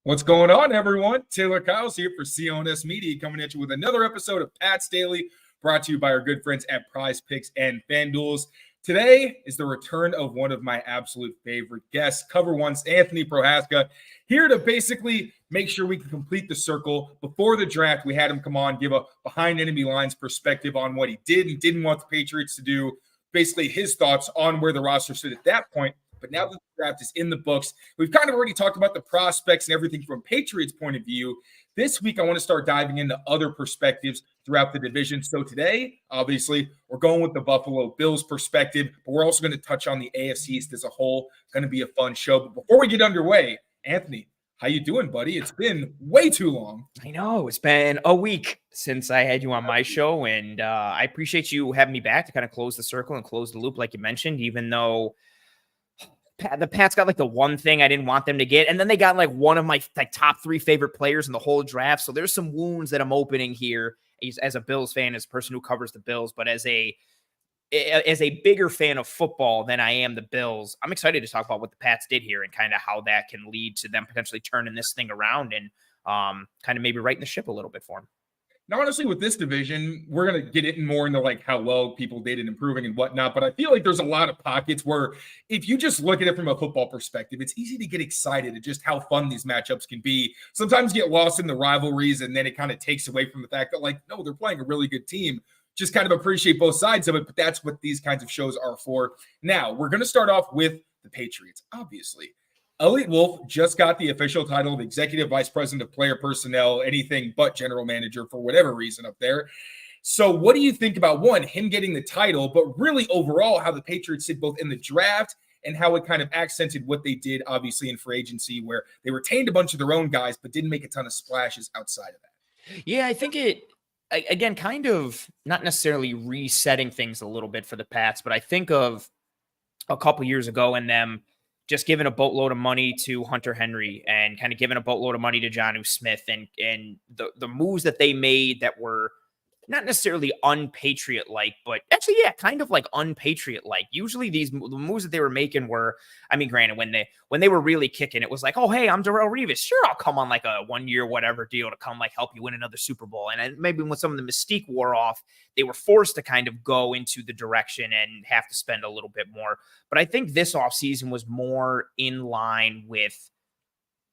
What's going on, everyone? Taylor Kyles here for CLNS Media, coming at you with another episode of Pat's Daily, brought to you by our good friends at Prize Picks and FanDuels. Today is the return of one of my absolute favorite guests, Cover One's Anthony Prohaska, here to basically make sure we can complete the circle. Before the draft, we had him come on, give a behind enemy lines perspective on what he did and didn't want the Patriots to do, basically his thoughts on where the roster stood at that point. But now that the draft is in the books, we've kind of already talked about the prospects and everything from Patriots' point of view. This week, I want to start diving into other perspectives throughout the division. So today, obviously, we're going with the Buffalo Bills perspective, but we're also going to touch on the AFC East as a whole. It's going to be a fun show. But before we get underway, Anthony, how you doing, buddy? It's been way too long. I know. It's been a week since I had you on my show, and I appreciate you having me back to kind of close the circle and close the loop like you mentioned, even though the Pats got like the one thing I didn't want them to get, and then they got like one of my top three favorite players in the whole draft. So there's some wounds that I'm opening here as a Bills fan, as a person who covers the Bills, but as a bigger fan of football than I am the Bills, I'm excited to talk about what the Pats did here and kind of how that can lead to them potentially turning this thing around and kind of maybe righting the ship a little bit for them. Now, honestly, with this division, we're going to get it more into like how well people did in improving and whatnot. But I feel like there's a lot of pockets where if you just look at it from a football perspective, it's easy to get excited at just how fun these matchups can be. Sometimes get lost in the rivalries, and then it kind of takes away from the fact that, like, no, they're playing a really good team. Just kind of appreciate both sides of it. But that's what these kinds of shows are for. Now, we're going to start off with the Patriots, obviously. Elliot Wolf just got the official title of Executive Vice President of Player Personnel, anything but General Manager for whatever reason up there. So what do you think about, one, him getting the title, but really overall how the Patriots did both in the draft and how it kind of accented what they did, obviously, in free agency, where they retained a bunch of their own guys, but didn't make a ton of splashes outside of that? Yeah, I think it, again, kind of not necessarily resetting things a little bit for the Pats, but I think of a couple years ago and them just giving a boatload of money to Hunter Henry and kind of giving a boatload of money to Jonnu Smith and the moves that they made that were not necessarily unpatriot-like, but actually, yeah, kind of like unpatriot-like. Usually the moves that they were making were, I mean, granted, when they were really kicking, it was like, oh, hey, I'm Darrelle Revis. Sure, I'll come on like a 1 year whatever deal to come like help you win another Super Bowl. And maybe when some of the mystique wore off, they were forced to kind of go into the direction and have to spend a little bit more. But I think this offseason was more in line with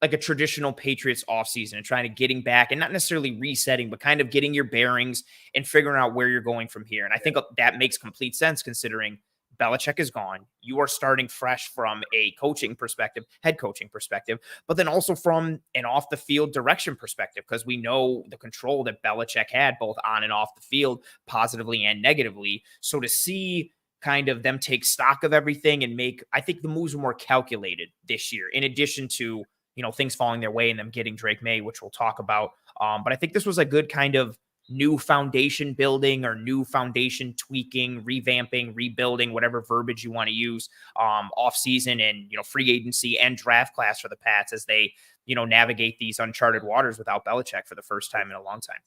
like a traditional Patriots offseason and trying to getting back and not necessarily resetting, but kind of getting your bearings and figuring out where you're going from here. And I think that makes complete sense considering Belichick is gone. You are starting fresh from a coaching perspective, head coaching perspective, but then also from an off the field direction perspective, because we know the control that Belichick had both on and off the field, positively and negatively. So to see kind of them take stock of everything and make, I think the moves were more calculated this year, in addition to, things falling their way and them getting Drake May, which we'll talk about. But I think this was a good kind of new foundation building or new foundation tweaking, revamping, rebuilding, whatever verbiage you want to use, off season and, free agency and draft class for the Pats as they, navigate these uncharted waters without Belichick for the first time in a long time.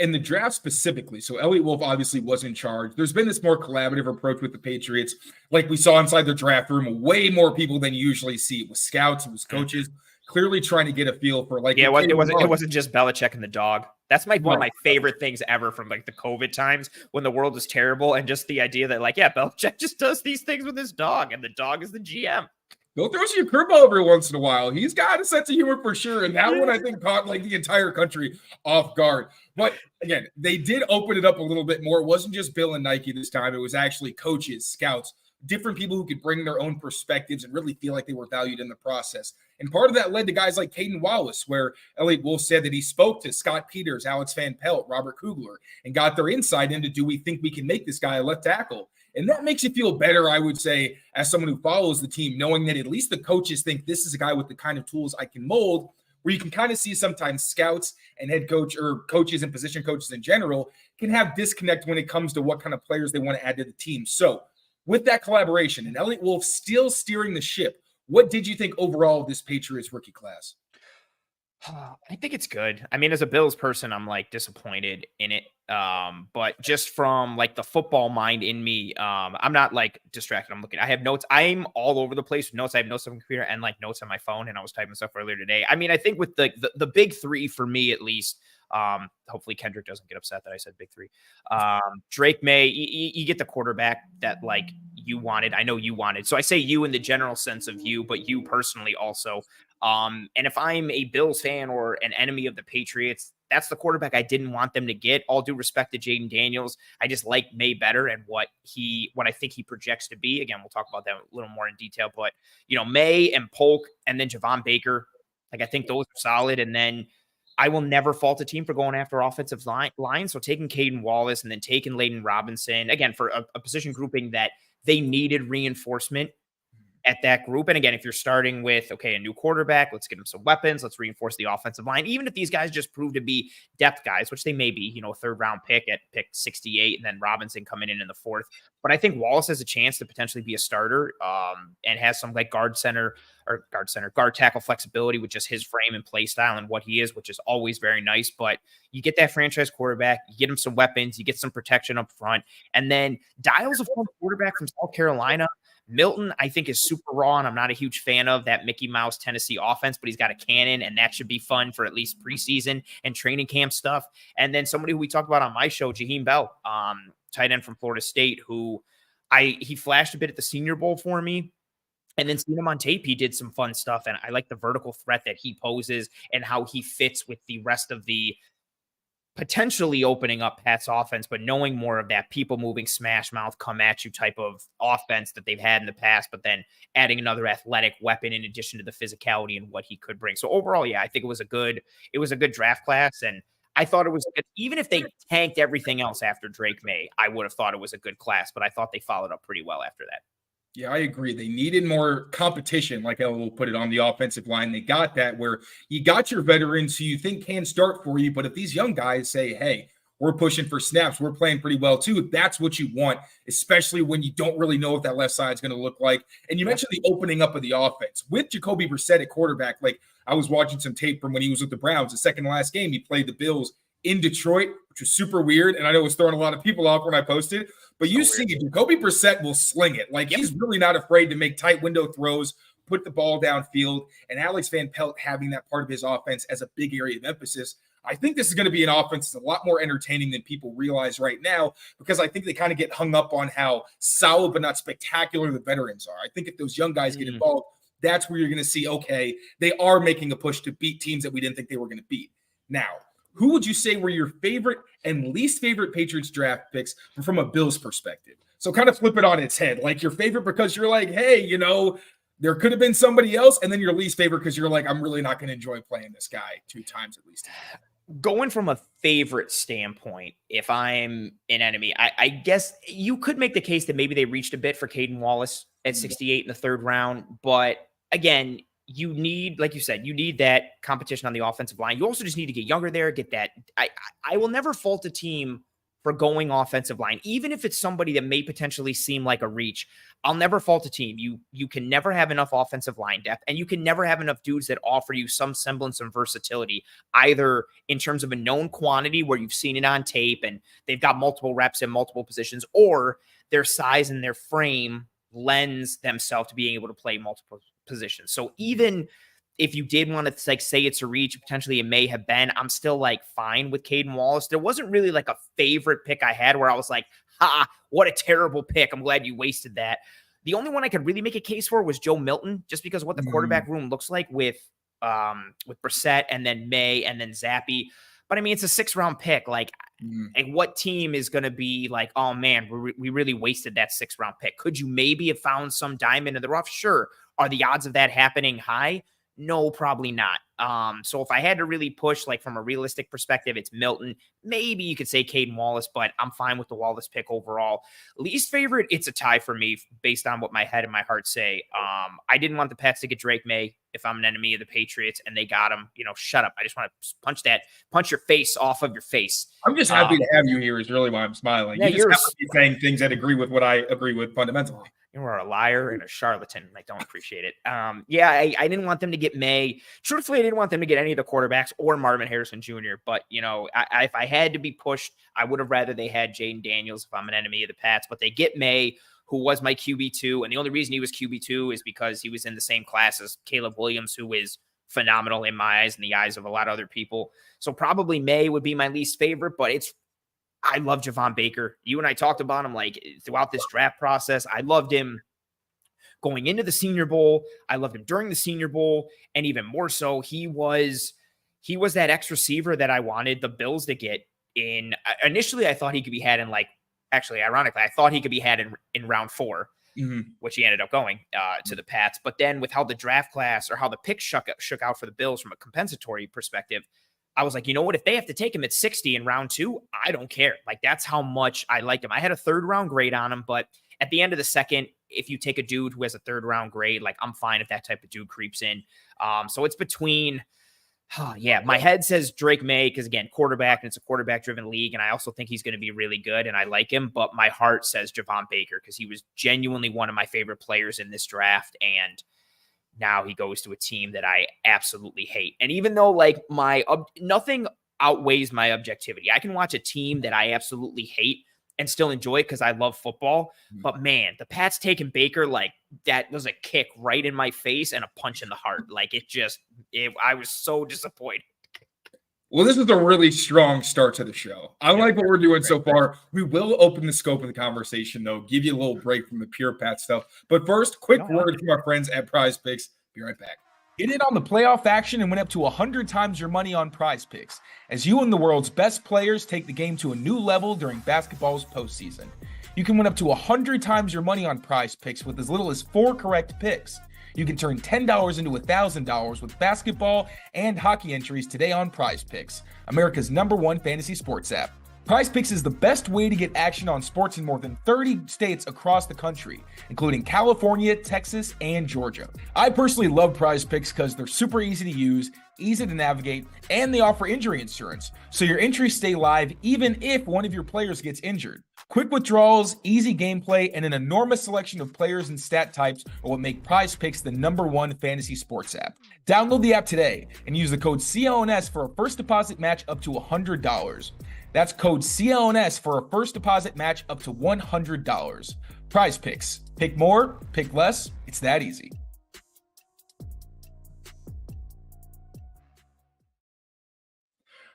And the draft specifically, so Elliot Wolf obviously was in charge. There's been this more collaborative approach with the Patriots. Like we saw inside the draft room, way more people than you usually see. It was scouts, it was coaches, clearly trying to get a feel for like. Yeah, it wasn't just Belichick and the dog. That's one of my favorite things ever from like the COVID times when the world was terrible. And just the idea that Belichick just does these things with his dog and the dog is the GM. He'll throw you a curveball every once in a while. He's got a sense of humor for sure. And that one, I think, caught like the entire country off guard. But again, they did open it up a little bit more. It wasn't just Bill and Nike this time. It was actually coaches, scouts, different people who could bring their own perspectives and really feel like they were valued in the process. And part of that led to guys like Caden Wallace, where Elliot Wolf said that he spoke to Scott Peters, Alex Van Pelt, Robert Kugler, and got their insight into, do we think we can make this guy a left tackle? And that makes you feel better, I would say, as someone who follows the team, knowing that at least the coaches think this is a guy with the kind of tools I can mold, where you can kind of see sometimes scouts and head coach or coaches and position coaches in general can have disconnect when it comes to what kind of players they want to add to the team. So with that collaboration and Elliot Wolf still steering the ship, what did you think overall of this Patriots rookie class? I think it's good. I mean, as a Bills person, I'm like disappointed in it. But just from like the football mind in me, I'm not like distracted. I'm looking. I have notes. I'm all over the place with notes. I have notes on my computer and like notes on my phone. And I was typing stuff earlier today. I mean, I think with the big three for me at least. Hopefully Kendrick doesn't get upset that I said big three. Drake May, you get the quarterback that like you wanted. I know you wanted. So I say you in the general sense of you, but you personally also. And if I'm a Bills fan or an enemy of the Patriots, that's the quarterback I didn't want them to get. All due respect to Jaden Daniels, I just like May better and what I think he projects to be. Again, we'll talk about that a little more in detail. But May and Polk and then Javon Baker, like I think those are solid. And then I will never fault a team for going after offensive line. So taking Caden Wallace and then taking Layden Robinson again for a position grouping that they needed reinforcement at that group. And again, if you're starting with, okay, a new quarterback, let's get them some weapons. Let's reinforce the offensive line. Even if these guys just prove to be depth guys, which they may be, a third round pick at pick 68, and then Robinson coming in the fourth. But I think Wallace has a chance to potentially be a starter and has some like guard tackle flexibility with just his frame and play style and what he is, which is always very nice. But you get that franchise quarterback, you get him some weapons, you get some protection up front. And then Dial's a former quarterback from South Carolina. Milton, I think, is super raw, and I'm not a huge fan of that Mickey Mouse Tennessee offense, but he's got a cannon, and that should be fun for at least preseason and training camp stuff. And then somebody who we talked about on my show, Jaheim Bell, tight end from Florida State, who he flashed a bit at the Senior Bowl for me. And then seeing him on tape, he did some fun stuff, and I like the vertical threat that he poses and how he fits with the rest of the potentially opening up Pat's offense, but knowing more of that people moving, smash mouth, come at you type of offense that they've had in the past, but then adding another athletic weapon in addition to the physicality and what he could bring. So overall, yeah, I think it was a good draft class. And I thought it was good. Even if they tanked everything else after Drake May, I would have thought it was a good class, but I thought they followed up pretty well after that. Yeah, I agree. They needed more competition, like I will put it, on the offensive line. They got that where you got your veterans who you think can start for you. But if these young guys say, hey, we're pushing for snaps, we're playing pretty well too, that's what you want, especially when you don't really know what that left side is going to look like. And you mentioned the opening up of the offense. With Jacoby Brissett at quarterback, like I was watching some tape from when he was with the Browns, the second last game, he played the Bills in Detroit, which was super weird. And I know it was throwing a lot of people off when I posted it. But you see, Jacoby Brissett will sling it. Like, he's really not afraid to make tight window throws, put the ball downfield. And Alex Van Pelt having that part of his offense as a big area of emphasis. I think this is going to be an offense that's a lot more entertaining than people realize right now, because I think they kind of get hung up on how solid but not spectacular the veterans are. I think if those young guys get involved, that's where you're going to see, okay, they are making a push to beat teams that we didn't think they were going to beat. Now, who would you say were your favorite and least favorite Patriots draft picks from a Bills perspective? So kind of flip it on its head. Like your favorite because you're like, hey, there could have been somebody else. And then your least favorite because you're like, I'm really not going to enjoy playing this guy 2 times at least. Going from a favorite standpoint, if I'm an enemy, I guess you could make the case that maybe they reached a bit for Caden Wallace at 68 in the third round. But again, you need, like you said, you need that competition on the offensive line. You also just need to get younger there, get that. I will never fault a team for going offensive line, even if it's somebody that may potentially seem like a reach. I'll never fault a team. You can never have enough offensive line depth, and you can never have enough dudes that offer you some semblance of versatility, either in terms of a known quantity where you've seen it on tape and they've got multiple reps in multiple positions, or their size and their frame lends themselves to being able to play multiple positions. So even if you did want to like say it's a reach, potentially it may have been, I'm still like fine with Caden Wallace. There wasn't really like a favorite pick I had where I was like, what a terrible pick. I'm glad you wasted that. The only one I could really make a case for was Joe Milton, just because of what the quarterback room looks like with Brissett and then May and then Zappy. But I mean, it's a 6th-round pick. Like, and what team is going to be like, oh man, we really wasted that 6th-round pick? Could you maybe have found some diamond in the rough? Sure. Are the odds of that happening high? No, probably not. So if I had to really push, like from a realistic perspective, it's Milton. Maybe you could say Caden Wallace, but I'm fine with the Wallace pick overall. Least favorite, it's a tie for me based on what my head and my heart say. I didn't want the Pats to get Drake May if I'm an enemy of the Patriots, and they got him. Shut up. I just want to punch your face off of your face. I'm just happy to have you here is really why I'm smiling. Yeah, you just have to be saying things that agree with what I agree with fundamentally. You are a liar and a charlatan. I don't appreciate it. I didn't want them to get May. Truthfully, I didn't want them to get any of the quarterbacks or Marvin Harrison Jr. But, if I had to be pushed, I would have rather they had Jaden Daniels if I'm an enemy of the Pats. But they get May, who was my QB2. And the only reason he was QB2 is because he was in the same class as Caleb Williams, who is phenomenal in my eyes and the eyes of a lot of other people. So probably May would be my least favorite, but I love Javon Baker. You and I talked about him like throughout this draft process. I loved him going into the Senior Bowl. I loved him during the Senior Bowl. And even more so, he was that X receiver that I wanted the Bills to get in. Initially, I thought he could be had in ironically, I thought he could be had in round 4, which he ended up going to the Pats. But then with how the draft class or how the picks shook out for the Bills from a compensatory perspective, I was like, you know what? If they have to take him at 60 in round 2, I don't care. Like, that's how much I liked him. I had a 3rd round grade on him, but at the end of the second, if you take a dude who has a 3rd round grade, like, I'm fine if that type of dude creeps in. So it's between, my head says Drake May, because again, quarterback, and it's a quarterback driven league. And I also think he's going to be really good and I like him, but my heart says Javon Baker, because he was genuinely one of my favorite players in this draft. And now he goes to a team that I absolutely hate. And even though like nothing outweighs my objectivity, I can watch a team that I absolutely hate and still enjoy it because I love football. But man, the Pats taking Baker, like, that was a kick right in my face and a punch in the heart. Like, I was so disappointed. Well, this is a really strong start to the show. I like what we're doing so far. We will open the scope of the conversation, though, give you a little break from the pure Pat stuff. But first, quick word from our friends at Prize Picks. Be right back. Get in on the playoff action and win up to 100 times your money on Prize Picks, as you and the world's best players take the game to a new level during basketball's postseason. You can win up to 100 times your money on Prize Picks with as little as 4 correct picks. You can turn $10 into $1,000 with basketball and hockey entries today on Prize Picks, America's #1 fantasy sports app. Prize Picks is the best way to get action on sports in more than 30 states across the country, including California, Texas, and Georgia. I personally love Prize Picks because they're super easy to use, easy to navigate, and they offer injury insurance, so your entries stay live even if one of your players gets injured. Quick withdrawals, easy gameplay, and an enormous selection of players and stat types are what make Prize Picks the #1 fantasy sports app. Download the app today and use the code CLNS for a first deposit match up to $100. That's code CLNS for a first deposit match up to $100. Prize Picks. Pick more, pick less. It's that easy.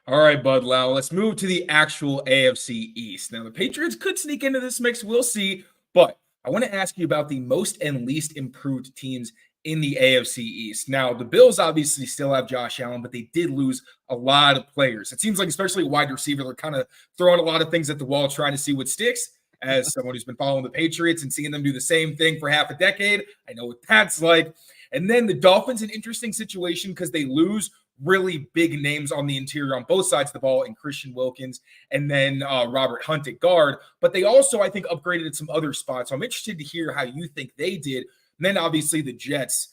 All right, Bud Lau, let's move to the actual AFC East. Now, the Patriots could sneak into this mix. We'll see. But I want to ask you about the most and least improved teams in the AFC East. Now, the Bills obviously still have Josh Allen, but they did lose a lot of players. It seems like, especially wide receiver, they're kind of throwing a lot of things at the wall, trying to see what sticks. As someone who's been following the Patriots and seeing them do the same thing for half a decade, I know what that's like. And then the Dolphins, an interesting situation because they lose really big names on the interior on both sides of the ball in Christian Wilkins and then Robert Hunt at guard. But they also, I think, upgraded at some other spots. So I'm interested to hear how you think they did. And then obviously the Jets,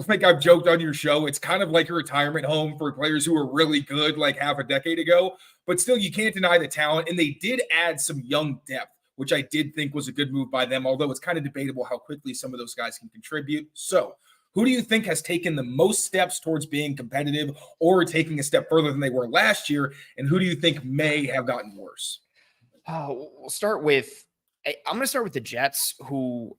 like I've joked on your show, it's kind of like a retirement home for players who were really good like half a decade ago. But still, you can't deny the talent. And they did add some young depth, which I did think was a good move by them, although it's kind of debatable how quickly some of those guys can contribute. So who do you think has taken the most steps towards being competitive or taking a step further than they were last year? And who do you think may have gotten worse? I'm going to start with the Jets, who,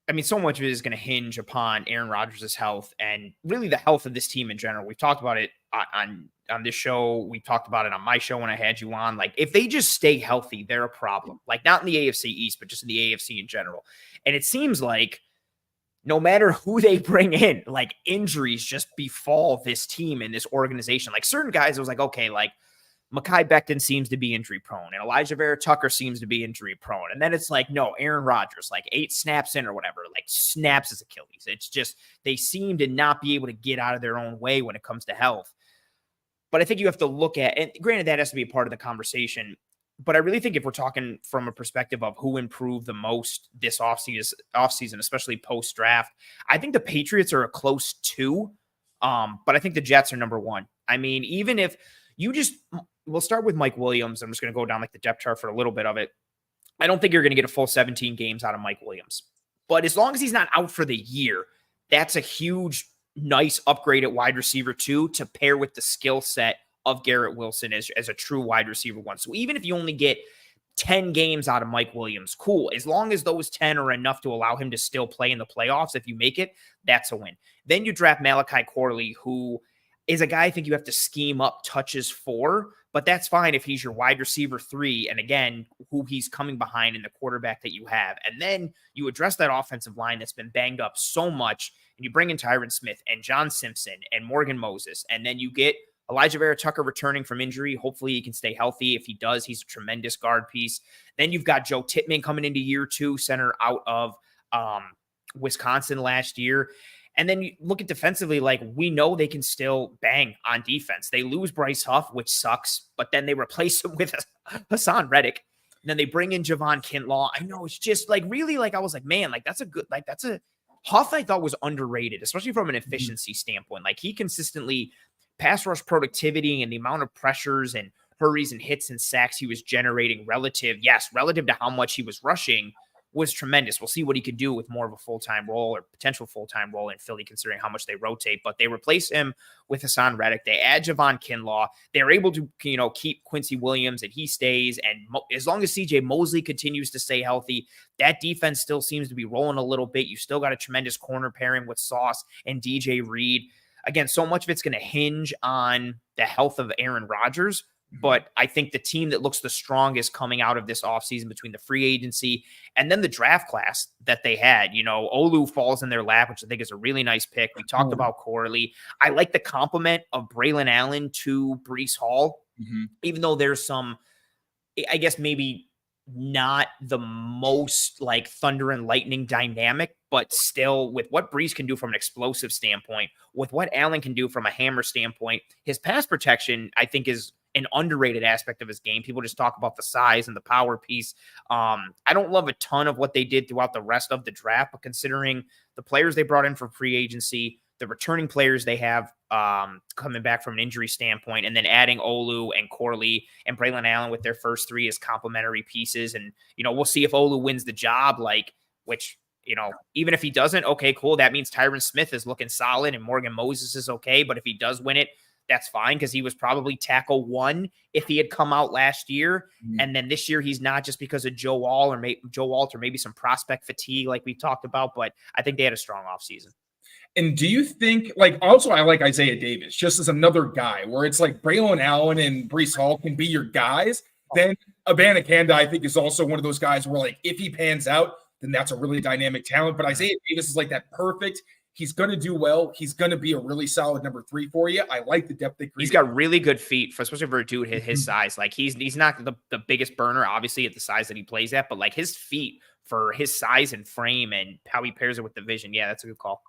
I mean, so much of it is going to hinge upon Aaron Rodgers' health and really the health of this team in general. We've talked about it on this show. We talked about it on my show when I had you on. Like, if they just stay healthy, they're a problem. Like, not in the AFC East, but just in the AFC in general. And it seems like no matter who they bring in, like, injuries just befall this team and this organization. Like, certain guys, it was like, okay, like, Mekhi Becton seems to be injury prone and Elijah Vera Tucker seems to be injury prone. And then it's like, no, Aaron Rodgers, like 8 snaps in or whatever, like snaps his Achilles. It's just, they seem to not be able to get out of their own way when it comes to health. But I think you have to look at, and granted that has to be a part of the conversation, but I really think if we're talking from a perspective of who improved the most this offseason, especially post-draft, I think the Patriots are a close 2, but I think the Jets are #1. I mean, even if you we'll start with Mike Williams. I'm just going to go down like the depth chart for a little bit of it. I don't think you're going to get a full 17 games out of Mike Williams. But as long as he's not out for the year, that's a huge, nice upgrade at wide receiver 2 to pair with the skill set of Garrett Wilson as a true wide receiver 1. So even if you only get 10 games out of Mike Williams, cool. As long as those 10 are enough to allow him to still play in the playoffs, if you make it, that's a win. Then you draft Malachi Corley, who is a guy I think you have to scheme up touches for, but that's fine if he's your wide receiver 3. And again, who he's coming behind in the quarterback that you have. And then you address that offensive line that's been banged up so much, and you bring in Tyron Smith and John Simpson and Morgan Moses. And then you get Elijah Vera Tucker returning from injury. Hopefully he can stay healthy. If he does, he's a tremendous guard piece. Then you've got Joe Tippmann coming into year 2, center out of Wisconsin last year. And then you look at defensively, like we know they can still bang on defense. They lose Bryce Huff, which sucks, but then they replace him with Hassan Reddick. And then they bring in Javon Kinlaw. I know it's just like really like I was like, man, like that's a Huff I thought was underrated, especially from an efficiency standpoint. Like he consistently pass rush productivity and the amount of pressures and hurries and hits and sacks he was generating relative to how much he was rushing was tremendous. We'll see what he could do with more of a full-time role or potential full-time role in Philly, considering how much they rotate, but they replace him with Hassan Reddick. They add Javon Kinlaw. They're able to, keep Quincy Williams and he stays. And as long as CJ Mosley continues to stay healthy, that defense still seems to be rolling a little bit. You still got a tremendous corner pairing with Sauce and DJ Reed. Again, so much of it's going to hinge on the health of Aaron Rodgers, but I think the team that looks the strongest coming out of this offseason between the free agency and then the draft class that they had, Olu falls in their lap, which I think is a really nice pick. We talked about Corley. I like the compliment of Braylon Allen to Breece Hall, even though there's some, I guess maybe not the most like thunder and lightning dynamic, but still with what Breece can do from an explosive standpoint, with what Allen can do from a hammer standpoint, his pass protection, I think, is an underrated aspect of his game. People just talk about the size and the power piece. I don't love a ton of what they did throughout the rest of the draft, but considering the players they brought in for free agency, the returning players they have coming back from an injury standpoint, and then adding Olu and Corley and Braylon Allen with their first 3 as complementary pieces. And, we'll see if Olu wins the job, even if he doesn't, okay, cool. That means Tyron Smith is looking solid and Morgan Moses is okay. But if he does win it, that's fine, because he was probably tackle 1 if he had come out last year. And then this year he's not, just because of Joe Alt or maybe some prospect fatigue like we talked about. But I think they had a strong offseason. And do you think, also I like Isaiah Davis just as another guy where it's like Braylon Allen and Breece Hall can be your guys. Then Abanikanda, I think, is also one of those guys where if he pans out, then that's a really dynamic talent. But Isaiah Davis is like that perfect. He's going to do well. He's going to be a really solid number 3 for you. I like the depth they create. He's got really good feet, especially for a dude his size. Like he's not the biggest burner, obviously, at the size that he plays at, but his feet for his size and frame and how he pairs it with the vision. Yeah, that's a good call.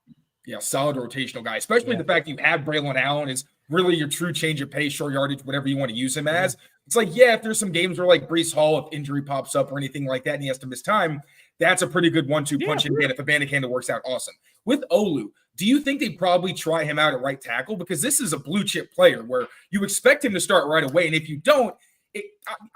Yeah, solid rotational guy, especially the fact that you have Braylon Allen is really your true change of pace, short yardage, whatever you want to use him as. It's if there's some games where Breece Hall, if injury pops up or anything like that and he has to miss time, that's a pretty good 1-2 punch. And if Abanikanda works out, awesome. With Olu, do you think they probably try him out at right tackle? Because this is a blue chip player where you expect him to start right away. And if you don't,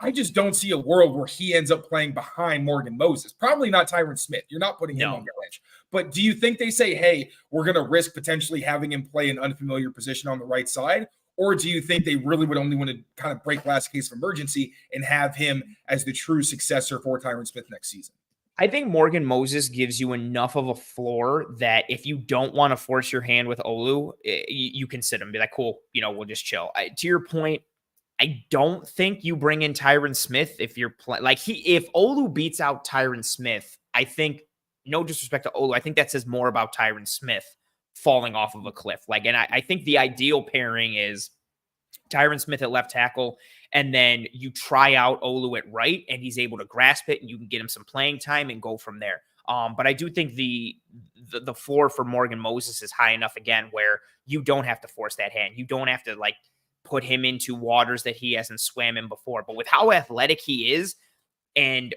I just don't see a world where he ends up playing behind Morgan Moses. Probably not Tyron Smith. You're not putting him on the bench. But do you think they say, hey, we're going to risk potentially having him play an unfamiliar position on the right side? Or do you think they really would only want to kind of break last case of emergency and have him as the true successor for Tyron Smith next season? I think Morgan Moses gives you enough of a floor that if you don't want to force your hand with Olu, you can sit him and be like, cool, we'll just chill. To your point, I don't think you bring in Tyron Smith if you're if Olu beats out Tyron Smith, I think, no disrespect to Olu, I think that says more about Tyron Smith falling off of a cliff. And I think the ideal pairing is Tyron Smith at left tackle, and then you try out Olu at right, and he's able to grasp it, and you can get him some playing time and go from there. But I do think the floor for Morgan Moses is high enough, again, where you don't have to force that hand. You don't have to put him into waters that he hasn't swam in before. But with how athletic he is, and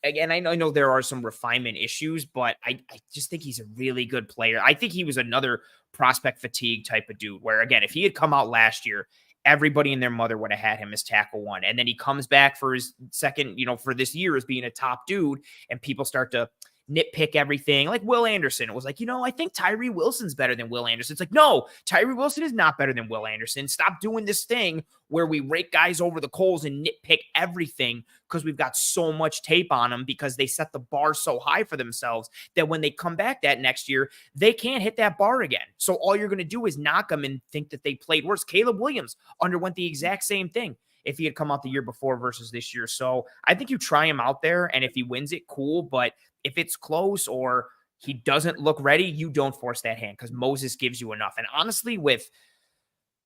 again, I know there are some refinement issues, but I just think he's a really good player. I think he was another prospect fatigue type of dude where, again, if he had come out last year, everybody and their mother would have had him as tackle 1. And then he comes back for his second, for this year as being a top dude, and people start to nitpick everything. Like Will Anderson, it was like, I think Tyree Wilson's better than Will Anderson. It's like, no, Tyree Wilson is not better than Will Anderson. Stop doing this thing where we rake guys over the coals and nitpick everything because we've got so much tape on them because they set the bar so high for themselves that when they come back that next year, they can't hit that bar again. So all you're going to do is knock them and think that they played worse. Caleb Williams underwent the exact same thing if he had come out the year before versus this year. So I think you try him out there, and if he wins it, cool. But if it's close or he doesn't look ready, you don't force that hand because Moses gives you enough. And honestly, with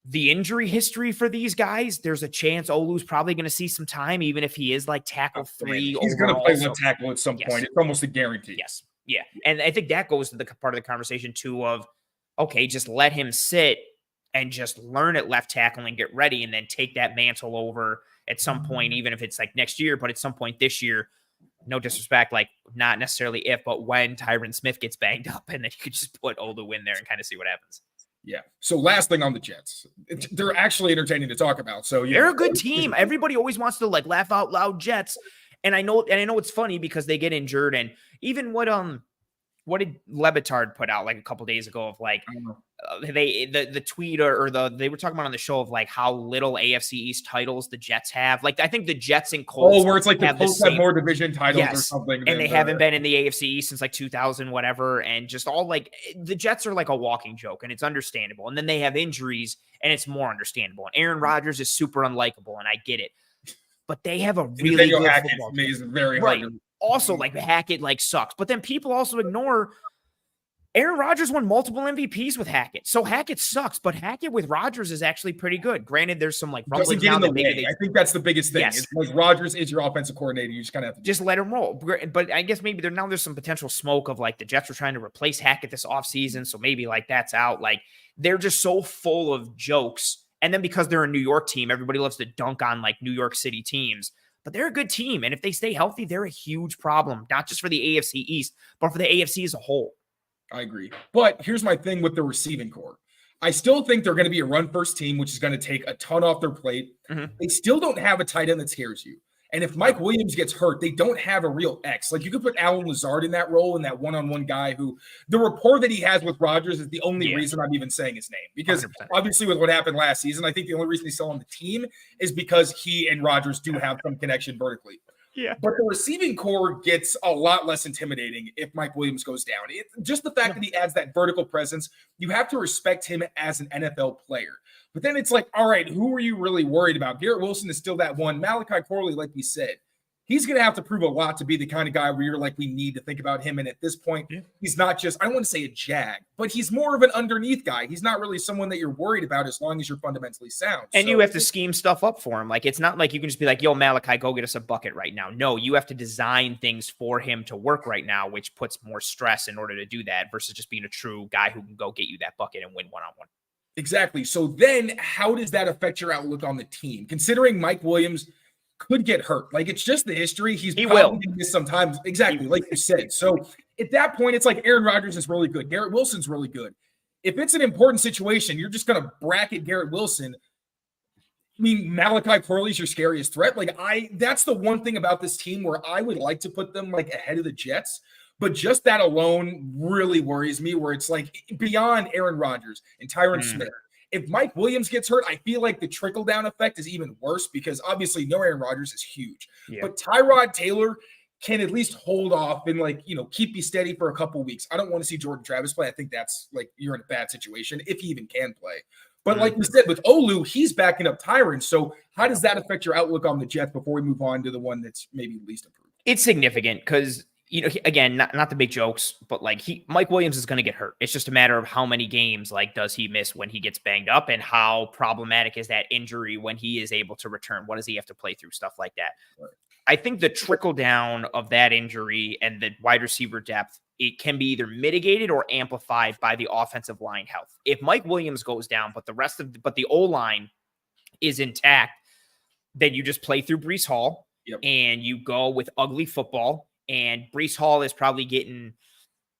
the injury history for these guys, there's a chance Olu's probably going to see some time, even if he is like tackle 3. He's going to play left tackle at some point. It's almost a guarantee. Yes. Yeah. And I think that goes to the part of the conversation too of, okay, just let him sit and just learn at left tackle and get ready and then take that mantle over at some point, even if it's like next year, but at some point this year, no disrespect, like not necessarily if, but when Tyron Smith gets banged up, and then you could just put Olu in there and kind of see what happens. Yeah. So last thing on the Jets, they're actually entertaining to talk about. So they're a good team. Everybody always wants to like laugh out loud Jets. And I know it's funny because they get injured. And even what did Lebitard put out like a couple days ago of like the tweet or they were talking about on the show of like how little AFC East titles the Jets have. Like I think the Jets and Colts. Oh, where it's like the Colts have more division titles or something. And they haven't been in the AFC East since like 2000, whatever. And just all like the Jets are like a walking joke, and it's understandable. And then they have injuries, and it's more understandable. And Aaron Rodgers is super unlikable, and I get it. But they have a really good football team. Very right. hard. Also, like Hackett like sucks. But then people also ignore Aaron Rodgers won multiple MVPs with Hackett. So Hackett sucks, but Hackett with Rodgers is actually pretty good. Granted, there's some like rumblings now that maybe I think that's the biggest thing. Yes. Like Rodgers is your offensive coordinator. You just kind of have to just let him roll. But I guess maybe there's some potential smoke of like the Jets are trying to replace Hackett this offseason. So maybe like that's out. Like they're just so full of jokes. And then because they're a New York team, everybody loves to dunk on like New York City teams. But they're a good team. And if they stay healthy, they're a huge problem, not just for the AFC East, but for the AFC as a whole. I agree. But here's my thing with the receiving core. I still think they're going to be a run-first team, which is going to take a ton off their plate. Mm-hmm. They still don't have a tight end that scares you. And if Mike Williams gets hurt, they don't have a real X. Like you could put Alan Lazard in that role, in that one-on-one guy who the rapport that he has with Rodgers is the only reason I'm even saying his name. Because 100%. Obviously with what happened last season, I think the only reason he's still on the team is because he and Rodgers do have some connection vertically. Yeah. But the receiving core gets a lot less intimidating if Mike Williams goes down. Just the fact that he adds that vertical presence, you have to respect him as an NFL player. But then it's like, all right, who are you really worried about? Garrett Wilson is still that one. Malachi Corley, like we said, he's going to have to prove a lot to be the kind of guy where you're like, we need to think about him. And at this point, he's not just, I don't want to say a jag, but he's more of an underneath guy. He's not really someone that you're worried about as long as you're fundamentally sound. And you have to scheme stuff up for him. Like, it's not like you can just be like, yo, Malachi, go get us a bucket right now. No, you have to design things for him to work right now, which puts more stress in order to do that versus just being a true guy who can go get you that bucket and win one-on-one. Exactly. So then how does that affect your outlook on the team? Considering Mike Williams could get hurt. Like, it's just the history. He will miss sometimes. Exactly. Like you said. So at that point, it's like Aaron Rodgers is really good. Garrett Wilson's really good. If it's an important situation, you're just going to bracket Garrett Wilson. I mean, Malachi Corley's your scariest threat. Like, that's the one thing about this team where I would like to put them like ahead of the Jets. But just that alone really worries me, where it's like beyond Aaron Rodgers and Tyron Smith. If Mike Williams gets hurt, I feel like the trickle-down effect is even worse because obviously no Aaron Rodgers is huge. Yeah. But Tyrod Taylor can at least hold off and, like, you know, keep you steady for a couple weeks. I don't want to see Jordan Travis play. I think that's like you're in a bad situation if he even can play. But like we said, with Olu, he's backing up Tyron. So how does that affect your outlook on the Jets before we move on to the one that's maybe least improved? It's significant because, you know, again, not to make jokes, but like Mike Williams is going to get hurt. It's just a matter of how many games, like, does he miss when he gets banged up, and how problematic is that injury when he is able to return? What does he have to play through? Stuff like that. Right. I think the trickle down of that injury and the wide receiver depth, it can be either mitigated or amplified by the offensive line health. If Mike Williams goes down, but the O-line is intact, then you just play through Breece Hall and you go with ugly football. And Breece Hall is probably getting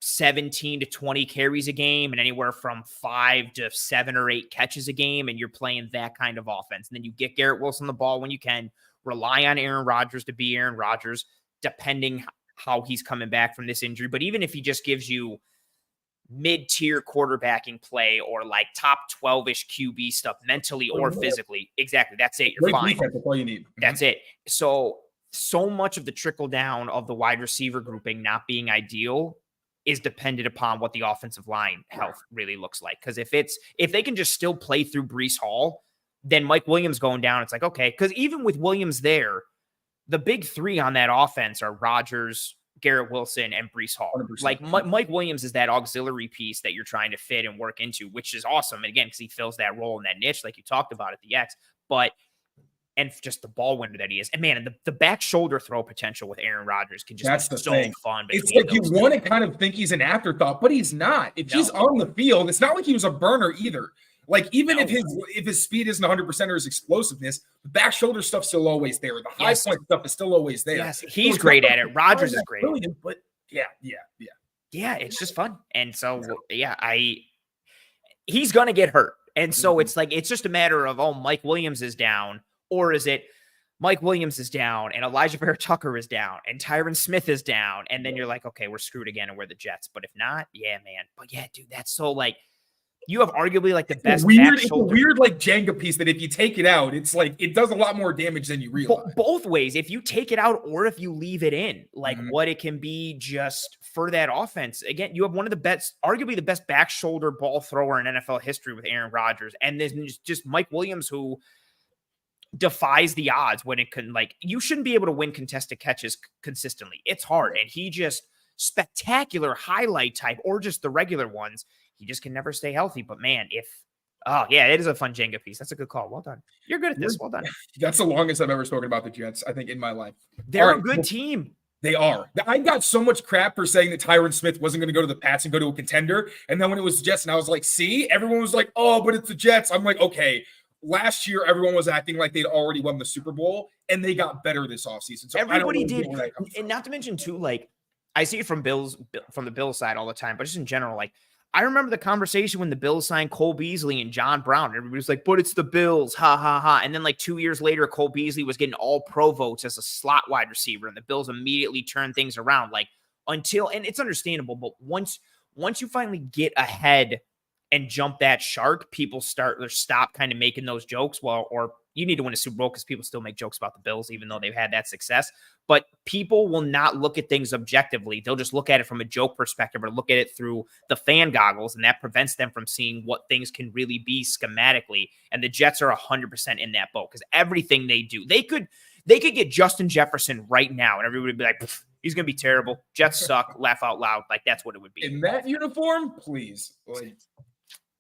17 to 20 carries a game and anywhere from 5 to 7 or 8 catches a game. And you're playing that kind of offense. And then you get Garrett Wilson the ball when you can, rely on Aaron Rodgers to be Aaron Rodgers, depending how he's coming back from this injury. But even if he just gives you mid-tier quarterbacking play or like top 12-ish QB stuff mentally or physically, exactly, that's it. You're fine. Defense, that's all you need. That's it. So much of the trickle down of the wide receiver grouping not being ideal is dependent upon what the offensive line health really looks like. Because if they can just still play through Breece Hall, then Mike Williams going down, it's like, okay. Because even with Williams there, the big three on that offense are Rodgers, Garrett Wilson, and Breece Hall. 100%. Like Mike Williams is that auxiliary piece that you're trying to fit and work into, which is awesome. And again, because he fills that role in that niche, like you talked about at the X, and just the ball winner that he is. And man, the back shoulder throw potential with Aaron Rodgers can just be so fun. It's like you want to kind of think he's an afterthought, but he's not. If he's on the field, it's not like he was a burner either. Like even if his speed isn't 100% or his explosiveness, the back shoulder stuff's still always there. The high point stuff is still always there. Yes, he's great at it. Rodgers is great. Brilliant, but yeah. It's just fun. And so he's gonna get hurt. And so it's like it's just a matter of Mike Williams is down, or is it Mike Williams is down and Elijah Vera Tucker is down and Tyron Smith is down, and then you're like, okay, we're screwed again and we're the Jets. But if not, man. But yeah, dude, that's so like. You have arguably like the best it's a weird like Jenga piece that if you take it out, it's like it does a lot more damage than you realize. Both ways, if you take it out or if you leave it in, like what it can be just for that offense. Again, you have one of the best, arguably the best back shoulder ball thrower in NFL history with Aaron Rodgers, and then just Mike Williams, who defies the odds when it can. Like you shouldn't be able to win contested catches consistently. It's hard, and he just spectacular highlight type or just the regular ones. He just can never stay healthy. But man, it is a fun Jenga piece. That's a good call. Well done. You're good at this. Well done. That's the longest I've ever spoken about the Jets, I think, in my life. They're a good team. They are. I got so much crap for saying that Tyron Smith wasn't going to go to the Pats and go to a contender. And then when it was the Jets, and I was like, see, everyone was like, oh, but it's the Jets. I'm like, okay. Last year, everyone was acting like they'd already won the Super Bowl, and they got better this offseason. So everybody did. And not to mention, too, like, I see it from the Bills side all the time, but just in general, like, I remember the conversation when the Bills signed Cole Beasley and John Brown. Everybody was like, but it's the Bills. Ha, ha, ha. And then like 2 years later, Cole Beasley was getting all pro votes as a slot wide receiver. And the Bills immediately turned things around. Like and it's understandable, but once you finally get ahead and jump that shark, people stop kind of making those jokes. Or you need to win a Super Bowl because people still make jokes about the Bills, even though they've had that success. But people will not look at things objectively. They'll just look at it from a joke perspective or look at it through the fan goggles, and that prevents them from seeing what things can really be schematically. And the Jets are 100% in that boat because everything they do, they could get Justin Jefferson right now, and everybody would be like, he's going to be terrible. Jets suck. Laugh out loud. Like that's what it would be. In that uniform, please.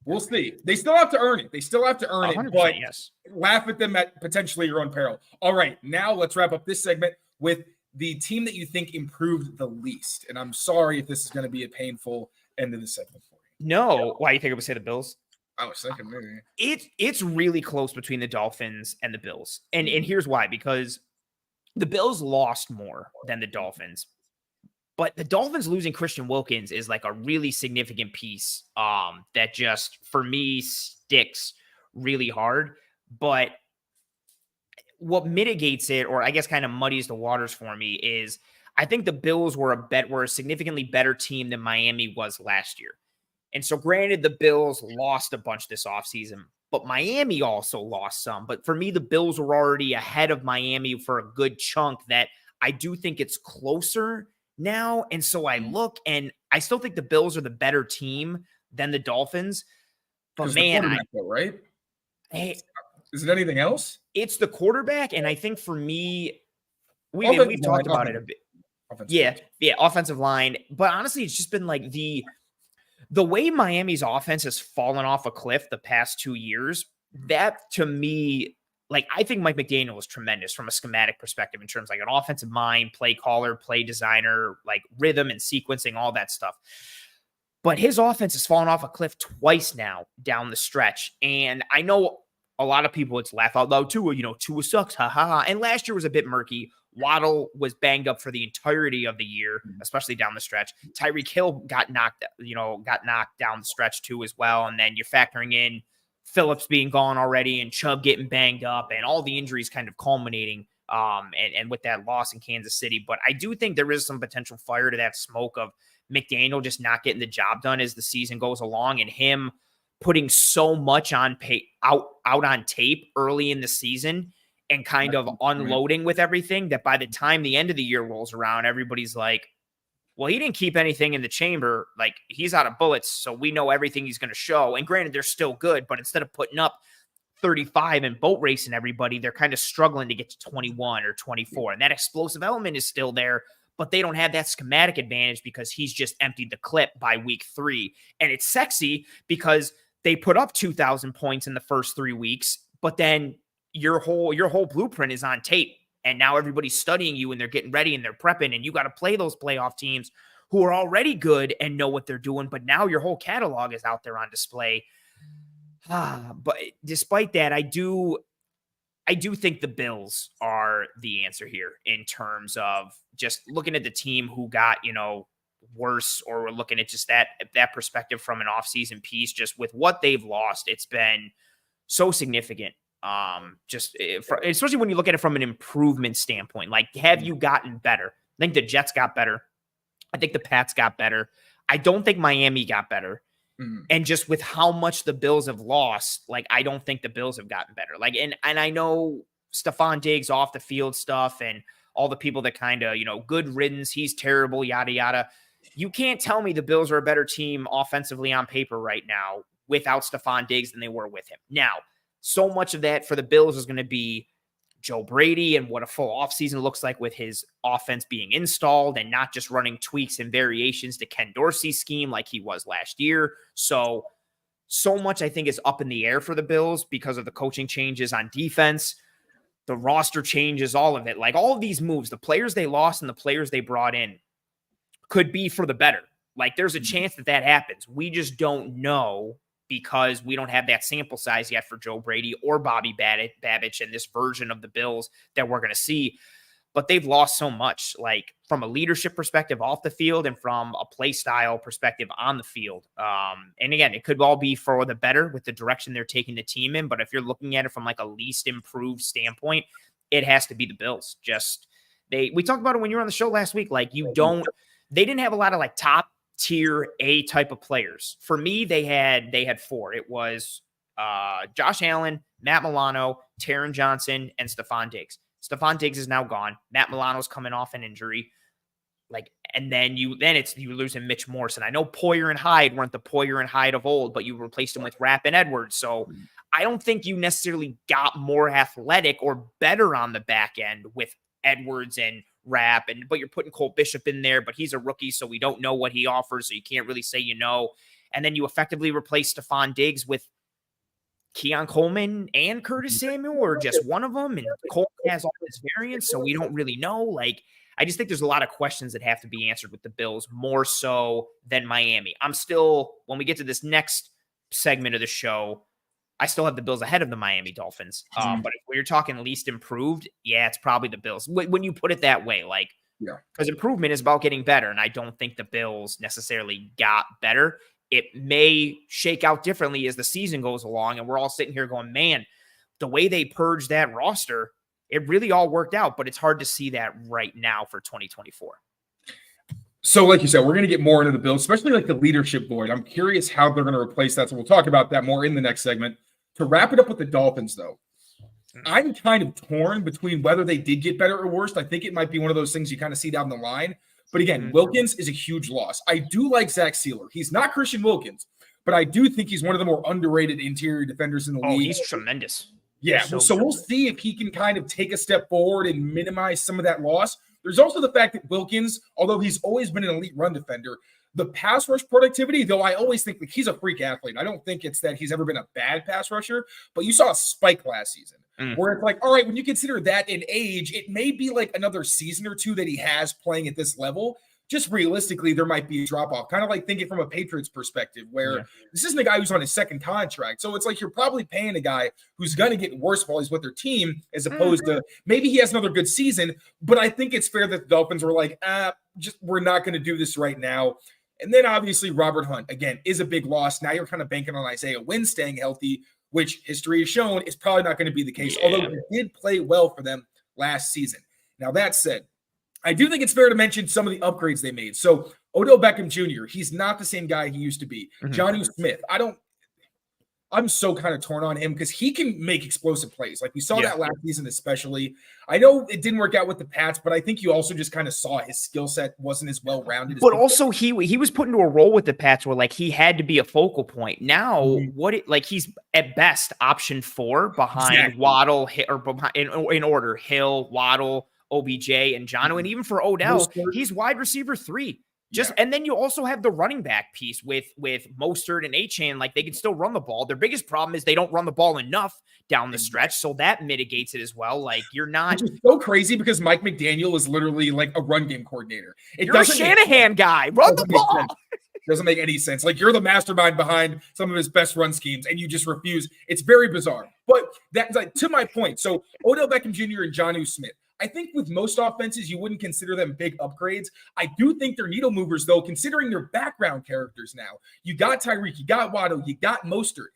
We'll see. They still have to earn it. But yes. Laugh at them at potentially your own peril. All right, now let's wrap up this segment with the team that you think improved the least. And I'm sorry if this is going to be a painful end of the segment for you. No. Why you think I would say the Bills? I was thinking maybe. It's really close between the Dolphins and the Bills. And here's why. Because the Bills lost more than the Dolphins. But the Dolphins losing Christian Wilkins is like a really significant piece that just, for me, sticks really hard. But what mitigates it, or I guess kind of muddies the waters for me, is I think the Bills were a significantly better team than Miami was last year. And so granted, the Bills lost a bunch this offseason, but Miami also lost some. But for me, the Bills were already ahead of Miami for a good chunk that I do think it's closer now. And so I look and I still think the Bills are the better team than the Dolphins. But man, right? Hey, is it anything else? It's the quarterback. And I think for me, we've talked about it a bit. Offensive line. But honestly, it's just been like the way Miami's offense has fallen off a cliff the past 2 years, that to me, like, I think Mike McDaniel is tremendous from a schematic perspective in terms of like an offensive mind, play caller, play designer, like rhythm and sequencing, all that stuff. But his offense has fallen off a cliff twice now down the stretch. And I know a lot of people, it's laugh out loud too. Tua sucks. Ha ha ha. And last year was a bit murky. Waddle was banged up for the entirety of the year, especially down the stretch. Tyreek Hill got knocked down the stretch too as well. And then you're factoring in Phillips being gone already and Chubb getting banged up and all the injuries kind of culminating and with that loss in Kansas City. But I do think there is some potential fire to that smoke of McDaniel just not getting the job done as the season goes along, and him putting so much on out on tape early in the season and kind of unloading with everything that by the time the end of the year rolls around, everybody's like, well, he didn't keep anything in the chamber. Like, he's out of bullets, so we know everything he's going to show. And granted, they're still good, but instead of putting up 35 and boat racing everybody, they're kind of struggling to get to 21 or 24. And that explosive element is still there, but they don't have that schematic advantage because he's just emptied the clip by week 3. And it's sexy because they put up 2,000 points in the first 3 weeks, but then your whole blueprint is on tape. And now everybody's studying you and they're getting ready and they're prepping, and you got to play those playoff teams who are already good and know what they're doing. But now your whole catalog is out there on display. But despite that, I do think the Bills are the answer here in terms of just looking at the team who got, worse, or we're looking at just that perspective from an offseason piece, just with what they've lost. It's been so significant. Especially when you look at it from an improvement standpoint, like, have you gotten better? I think the Jets got better. I think the Pats got better. I don't think Miami got better. Mm-hmm. And just with how much the Bills have lost, like, I don't think the Bills have gotten better. Like, and I know Stephon Diggs off the field stuff and all the people that kind of, good riddance, he's terrible, yada, yada. You can't tell me the Bills are a better team offensively on paper right now without Stephon Diggs than they were with him. Now, so much of that for the Bills is going to be Joe Brady and what a full offseason looks like with his offense being installed and not just running tweaks and variations to Ken Dorsey's scheme like he was last year. So much I think is up in the air for the Bills because of the coaching changes on defense, the roster changes, all of it. Like, all of these moves, the players they lost and the players they brought in could be for the better. Like, there's a chance that happens. We just don't know because we don't have that sample size yet for Joe Brady or Bobby Babich and this version of the Bills that we're going to see. But they've lost so much, like, from a leadership perspective off the field and from a play style perspective on the field. And again, it could all be for the better with the direction they're taking the team in. But if you're looking at it from like a least improved standpoint, it has to be the Bills. We talked about it when you were on the show last week. Like, they didn't have a lot of like top tier A type of players. For me, they had 4. It was Josh Allen, Matt Milano, Taron Johnson, and Stephon Diggs. Stephon Diggs is now gone. Matt Milano's coming off an injury. Like, and then you're losing Mitch Morrison. I know Poyer and Hyde weren't the Poyer and Hyde of old, but you replaced them with Rapp and Edwards. So I don't think you necessarily got more athletic or better on the back end with Edwards and Rapp, but you're putting Cole Bishop in there, but he's a rookie, so we don't know what he offers, so you can't really say And then you effectively replace Stephon Diggs with Keon Coleman and Curtis Samuel, or just one of them, and Coleman has all this variance, so we don't really know. Like, I just think there's a lot of questions that have to be answered with the Bills, more so than Miami. When we get to this next segment of the show, I still have the Bills ahead of the Miami Dolphins. But if we're talking least improved, it's probably the Bills. When you put it that way, because improvement is about getting better, and I don't think the Bills necessarily got better. It may shake out differently as the season goes along, and we're all sitting here going, man, the way they purged that roster, it really all worked out, but it's hard to see that right now for 2024. So like you said, we're going to get more into the Bills, especially like the leadership board. I'm curious how they're going to replace that, so we'll talk about that more in the next segment. To wrap it up with the Dolphins, though, I'm kind of torn between whether they did get better or worse. I think it might be one of those things you kind of see down the line. But again, Wilkins is a huge loss. I do like Zach Sealer. He's not Christian Wilkins, but I do think he's one of the more underrated interior defenders in the league. He's tremendous. Yeah, so we'll see if he can kind of take a step forward and minimize some of that loss. There's also the fact that Wilkins, although he's always been an elite run defender, the pass rush productivity, though I always think he's a freak athlete. I don't think it's that he's ever been a bad pass rusher, but you saw a spike last season where it's like, all right, when you consider that in age, it may be like another season or two that he has playing at this level. Just realistically, there might be a drop-off, kind of like thinking from a Patriots perspective where this isn't a guy who's on his second contract. So it's like you're probably paying a guy who's going to get worse while he's with their team as opposed to maybe he has another good season. But I think it's fair that the Dolphins were like, we're not going to do this right now. And then obviously Robert Hunt, again, is a big loss. Now you're kind of banking on Isaiah Wynn staying healthy, which history has shown is probably not going to be the case. Although he did play well for them last season. Now, that said, I do think it's fair to mention some of the upgrades they made. So Odell Beckham Jr., he's not the same guy he used to be. Jonnu Smith, I'm so kind of torn on him because he can make explosive plays. Like we saw that last season, especially. I know it didn't work out with the Pats, but I think you also just kind of saw his skill set wasn't as well rounded. But also he was put into a role with the Pats where like he had to be a focal point. Now he's at best option 4 behind Waddle or behind in order Hill, Waddle, OBJ, and Jonnu, and even for Odell, he's wide receiver 3. And then you also have the running back piece with Mostert and Achane. Like they can still run the ball. Their biggest problem is they don't run the ball enough down the stretch, so that mitigates it as well. Like you're not. Which is so crazy because Mike McDaniel is literally like a run game coordinator. You're a Shanahan guy. Run the ball. Doesn't make any sense. Like you're the mastermind behind some of his best run schemes, and you just refuse. It's very bizarre. But that's like to my point. So Odell Beckham Jr. and Jonnu Smith. I think with most offenses, you wouldn't consider them big upgrades. I do think they're needle movers, though, considering their background characters now. You got Tyreek, you got Waddle, you got Mostert.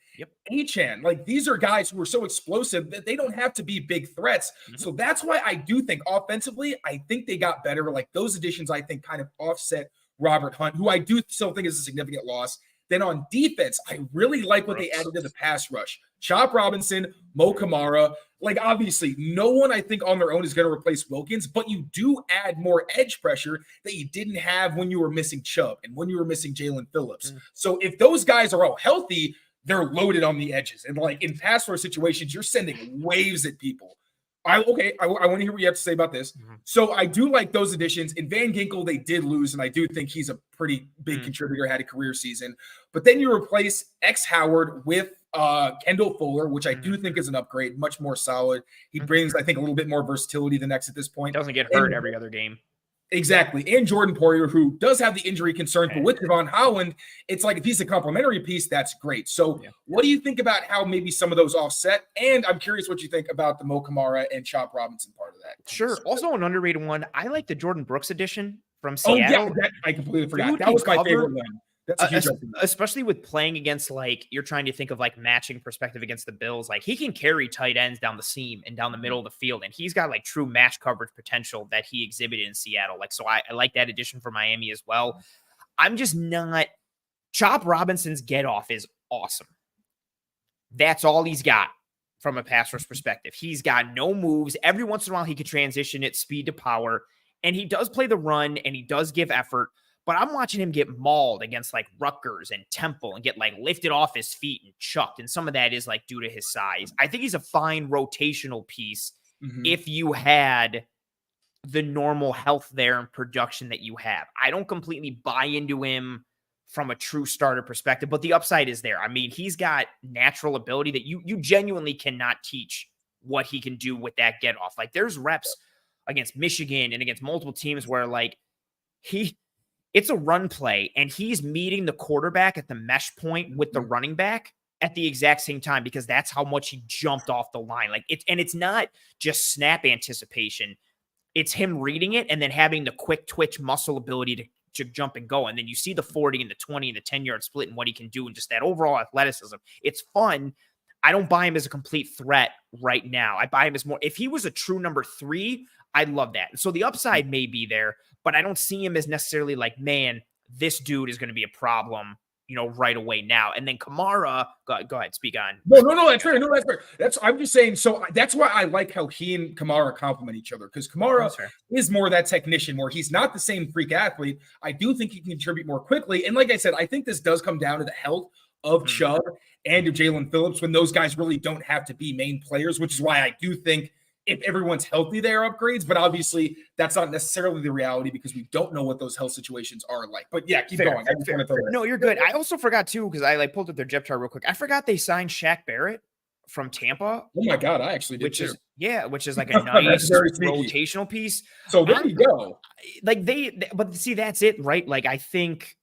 Achane, like these are guys who are so explosive that they don't have to be big threats. So that's why I do think offensively, I think they got better. Like those additions, I think kind of offset Robert Hunt, who I do still think is a significant loss. Then on defense, I really like what they added to the pass rush. Chop Robinson, Mo Kamara. Like, obviously, no one, I think, on their own is going to replace Wilkins, but you do add more edge pressure that you didn't have when you were missing Chubb and when you were missing Jalen Phillips. So if those guys are all healthy, they're loaded on the edges. And, like, in pass rush situations, you're sending waves at people. I want to hear what you have to say about this. So I do like those additions. In Van Ginkel, they did lose, and I do think he's a pretty big contributor, had a career season. But then you replace X Howard with Kendall Fuller, which I do think is an upgrade, much more solid. He brings, I think, a little bit more versatility than X at this point. Doesn't get hurt every other game. Exactly. And Jordan Poyer, who does have the injury concerns, but with Javon Holland, it's like if he's a complementary piece, that's great. So what do you think about how maybe some of those offset? And I'm curious what you think about the Mo Kamara and Chop Robinson part of that. Sure. Also an underrated one. I like the Jordan Brooks edition from Seattle. Oh, yeah. I completely forgot. That was my favorite one. That's a huge especially with playing against, like, you're trying to think of like matching perspective against the Bills. Like he can carry tight ends down the seam and down the middle of the field. And he's got like true match coverage potential that he exhibited in Seattle. Like, so I like that addition for Miami as well. I'm just not. Chop Robinson's get off is awesome. That's all he's got from a pass rush perspective. He's got no moves. Every once in a while he could transition it speed to power. And he does play the run and he does give effort. But I'm watching him get mauled against like Rutgers and Temple and get like lifted off his feet and chucked. And some of that is like due to his size. I think he's a fine rotational piece if you had the normal health there and production that you have. I don't completely buy into him from a true starter perspective, but the upside is there. I mean, he's got natural ability that you genuinely cannot teach what he can do with that get off. Like there's reps against Michigan and against multiple teams where like it's a run play, and he's meeting the quarterback at the mesh point with the running back at the exact same time because that's how much he jumped off the line. Like it's not just snap anticipation. It's him reading it and then having the quick twitch muscle ability to jump and go. And then you see the 40 and the 20 and the 10-yard split and what he can do and just that overall athleticism. It's fun. I don't buy him as a complete threat right now. I buy him as more. If he was a true number 3, I'd love that. So the upside may be there, but I don't see him as necessarily like, man, this dude is going to be a problem, right away now. And then Kamara, go ahead, speak on. No, that's fair. I'm just saying. So that's why I like how he and Kamara complement each other, because Kamara is more that technician where he's not the same freak athlete. I do think he can contribute more quickly. And like I said, I think this does come down to the health of Chubb and of Jalen Phillips when those guys really don't have to be main players, which is why I do think if everyone's healthy, they are upgrades. But obviously, that's not necessarily the reality because we don't know what those health situations are like. But yeah, keep going. No, you're good. I also forgot, too, because I pulled up their depth chart real quick. I forgot they signed Shaq Barrett from Tampa. Oh, my God. I actually did, too. Which is like a nice rotational piece. So there you go. Like but see, that's it, right? Like, I think,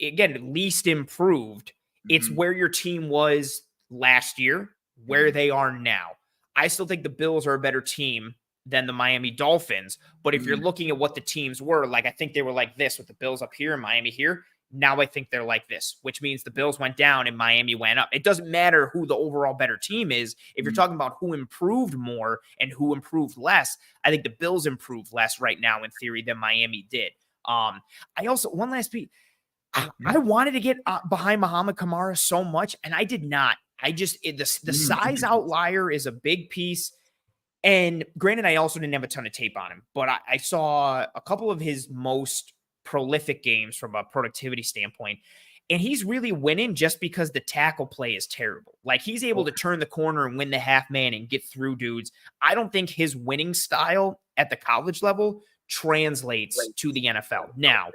again, at least improved. It's where your team was last year, where they are now. I still think the Bills are a better team than the Miami Dolphins. But if you're looking at what the teams were, like I think they were like this with the Bills up here and Miami here, Now I think they're like this, which means the Bills went down and Miami went up. It doesn't matter who the overall better team is. If you're talking about who improved more and who improved less, I think the Bills improved less right now in theory than Miami did. I also, one last piece, I wanted to get behind Muhammad Kamara so much, and I did not. The size outlier is a big piece. And granted, I also didn't have a ton of tape on him, but I saw a couple of his most prolific games from a productivity standpoint. And he's really winning just because the tackle play is terrible. Like, he's able to turn the corner and win the half man and get through dudes. I don't think his winning style at the college level translates to the NFL. Now,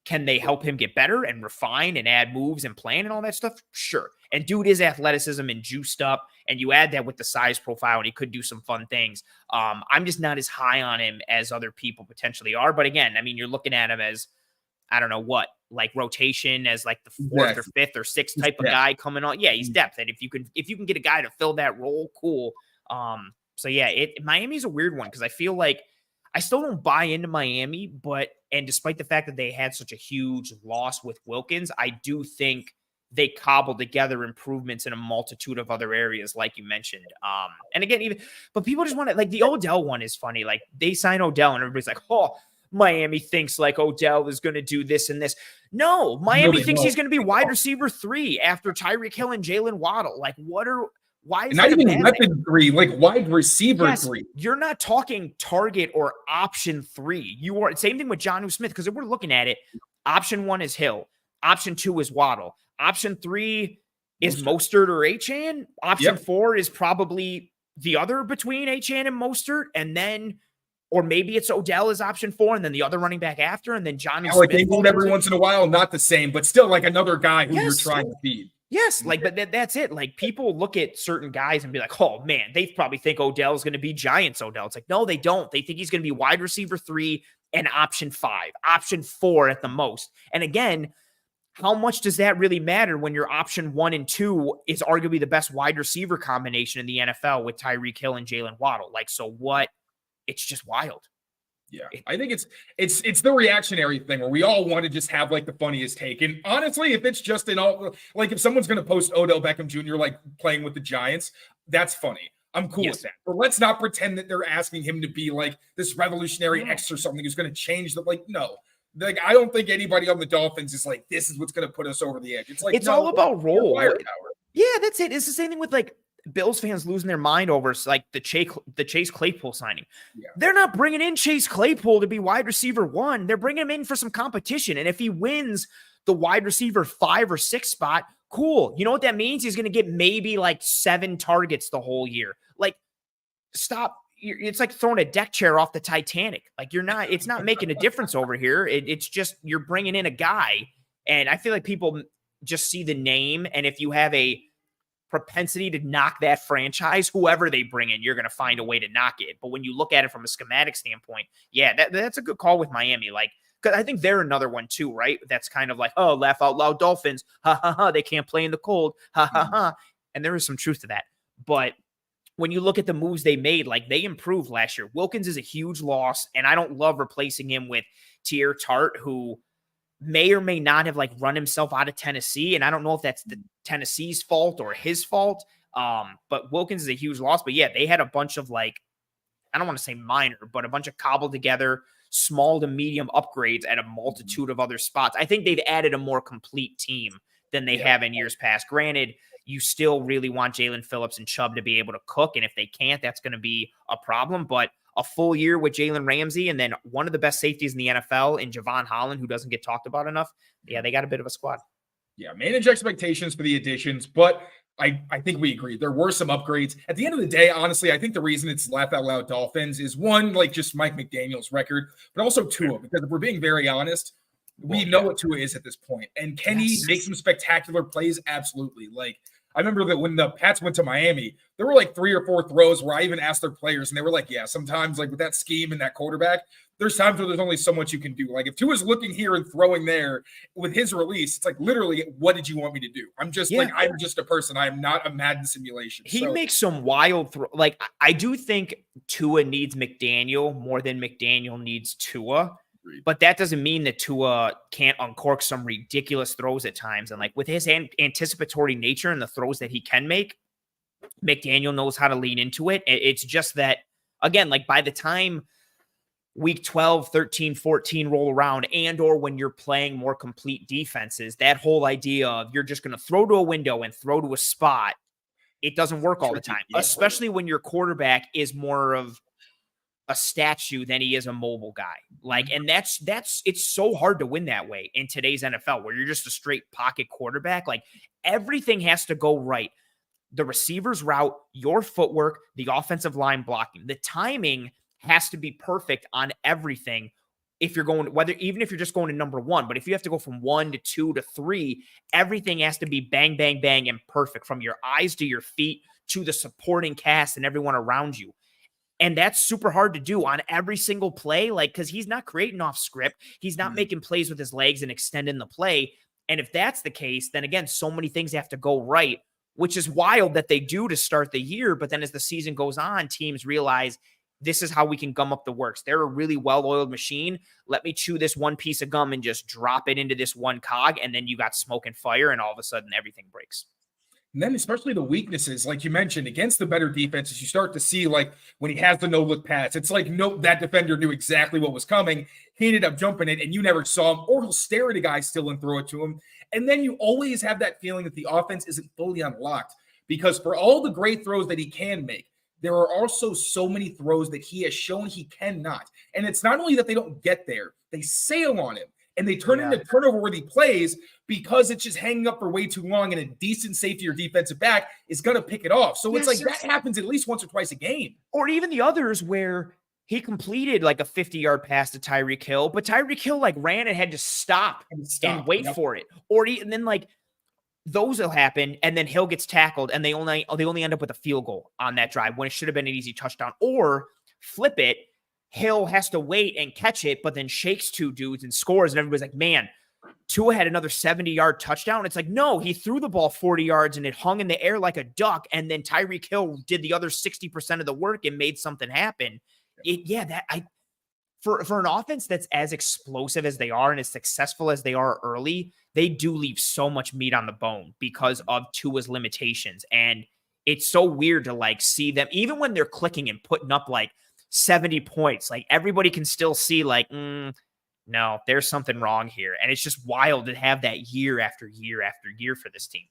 can they help him get better and refine and add moves and plan and all that stuff? Sure. And dude is athleticism and juiced up, and you add that with the size profile, and he could do some fun things. I'm just not as high on him as other people potentially are. But again, I mean, you're looking at him as, I don't know what, like rotation as like the fourth or fifth or sixth type of guy coming on. Yeah, he's depth. And if you can get a guy to fill that role, cool. So yeah, Miami's a weird one because I feel like I still don't buy into Miami, and despite the fact that they had such a huge loss with Wilkins, I do think they cobbled together improvements in a multitude of other areas, like you mentioned. And again, but people just want to, like, the Odell one is funny. Like, they sign Odell and everybody's like, oh, Miami thinks like Odell is going to do this and this. No, Miami thinks he's going to be wide receiver 3 after Tyreek Hill and Jalen Waddle. Like, why is not that even weapon 3, like wide receiver 3? You're not talking target or option 3. You are same thing with Jonnu Smith, because if we're looking at it, option 1 is Hill, option 2 is Waddle, option 3 is Mostert or Achane, option 4 is probably the other between Achane and Mostert, and then, or maybe it's Odell is option 4, and then the other running back after, and then Jonnu Smith. Like, they move every once in a while, not the same, but still like another guy who you're trying to feed. Yes, like, but that's it. Like, people look at certain guys and be like, oh man, they probably think Odell's going to be Giants Odell. It's like, no, they don't. They think he's going to be wide receiver 3 and option 5, option 4 at the most. And again, how much does that really matter when your option 1 and 2 is arguably the best wide receiver combination in the NFL with Tyreek Hill and Jalen Waddle? Like, so what? It's just wild. Yeah, I think it's the reactionary thing where we all want to just have like the funniest take. And honestly, if it's just if someone's going to post Odell Beckham Jr. like playing with the Giants, that's funny. I'm cool with that. But let's not pretend that they're asking him to be like this revolutionary X or something who's going to change the, like, no. Like, I don't think anybody on the Dolphins is like, this is what's going to put us over the edge. It's like, it's all about role. Yeah, that's it. It's the same thing with like Bills fans losing their mind over like the Chase Claypool signing. Yeah. They're not bringing in Chase Claypool to be wide receiver 1. They're bringing him in for some competition. And if he wins the wide receiver 5 or 6 spot, cool. You know what that means? He's going to get maybe like 7 targets the whole year. Like, stop. It's like throwing a deck chair off the Titanic. Like, it's not making a difference over here. It's just, you're bringing in a guy. And I feel like people just see the name. And if you have a propensity to knock that franchise, whoever they bring in, you're going to find a way to knock it. But when you look at it from a schematic standpoint, yeah, that's a good call with Miami. Like, because I think they're another one too, right? That's kind of like, oh, laugh out loud Dolphins. Ha, ha, ha. They can't play in the cold. Ha, ha, ha. And there is some truth to that. But when you look at the moves they made, like, they improved last year. Wilkins is a huge loss, and I don't love replacing him with Tier Tart, who may or may not have like run himself out of Tennessee. And I don't know if that's the Tennessee's fault or his fault. But Wilkins is a huge loss. But yeah, they had a bunch of like, I don't want to say minor, but a bunch of cobbled together small to medium upgrades at a multitude of other spots. I think they've added a more complete team than they have in years past. Granted, you still really want Jalen Phillips and Chubb to be able to cook. And if they can't, that's going to be a problem. But a full year with Jalen Ramsey and then one of the best safeties in the NFL in Javon Holland, who doesn't get talked about enough. Yeah, they got a bit of a squad. Yeah, manage expectations for the additions, but I think we agree. There were some upgrades. At the end of the day, honestly, I think the reason it's laugh out loud Dolphins is one, like just Mike McDaniel's record, but also Tua, because if we're being very honest, we know what Tua is at this point. And can he make some spectacular plays? Absolutely. Like, I remember that when the Pats went to Miami, there were like 3 or 4 throws where I even asked their players, and they were like, yeah, sometimes like with that scheme and that quarterback, there's times where there's only so much you can do. Like, if Tua's looking here and throwing there with his release, it's like, literally, what did you want me to do? I'm just I'm just a person. I am not a Madden simulation. He makes some wild like, I do think Tua needs McDaniel more than McDaniel needs Tua. But that doesn't mean that Tua can't uncork some ridiculous throws at times. And like with his anticipatory nature and the throws that he can make, McDaniel knows how to lean into it. It's just that, again, like by the time week 12, 13, 14 roll around, and or when you're playing more complete defenses, that whole idea of you're just going to throw to a window and throw to a spot, it doesn't work all the time, especially when your quarterback is more of a statue than he is a mobile guy. Like, and that's it's so hard to win that way in today's NFL where you're just a straight pocket quarterback. Like everything has to go right. The receiver's route, your footwork, the offensive line blocking, the timing has to be perfect on everything. If you're going, even if you're just going to number one, but if you have to go from 1 to 2 to 3, everything has to be bang, bang, bang and perfect from your eyes to your feet to the supporting cast and everyone around you. And that's super hard to do on every single play, like, because he's not creating off script. He's not making plays with his legs and extending the play. And if that's the case, then again, so many things have to go right, which is wild that they do to start the year. But then as the season goes on, teams realize this is how we can gum up the works. They're a really well-oiled machine. Let me chew this one piece of gum and just drop it into this one cog. And then you got smoke and fire, and all of a sudden everything breaks. And then especially the weaknesses, like you mentioned, against the better defenses, you start to see like when he has the no-look pass, it's like, nope, that defender knew exactly what was coming. He ended up jumping it and you never saw him, or he'll stare at a guy still and throw it to him. And then you always have that feeling that the offense isn't fully unlocked because for all the great throws that he can make, there are also so many throws that he has shown he cannot. And it's not only that they don't get there, they sail on him. And they turn into turnover-worthy plays because it's just hanging up for way too long, and a decent safety or defensive back is going to pick it off. So it's like that happens at least once or twice a game. Or even the others where he completed like a 50-yard pass to Tyreek Hill, but Tyreek Hill like ran and had to stop and wait for it. And then like those will happen, and then Hill gets tackled, and they only end up with a field goal on that drive when it should have been an easy touchdown. Or flip it, Hill has to wait and catch it, but then shakes two dudes and scores. And everybody's like, man, Tua had another 70-yard touchdown. It's like, no, he threw the ball 40 yards and it hung in the air like a duck. And then Tyreek Hill did the other 60% of the work and made something happen. For an offense that's as explosive as they are and as successful as they are early, they do leave so much meat on the bone because of Tua's limitations. And it's so weird to like see them, even when they're clicking and putting up like 70 points, like everybody can still see like, no, there's something wrong here. And it's just wild to have that year after year after year for this team.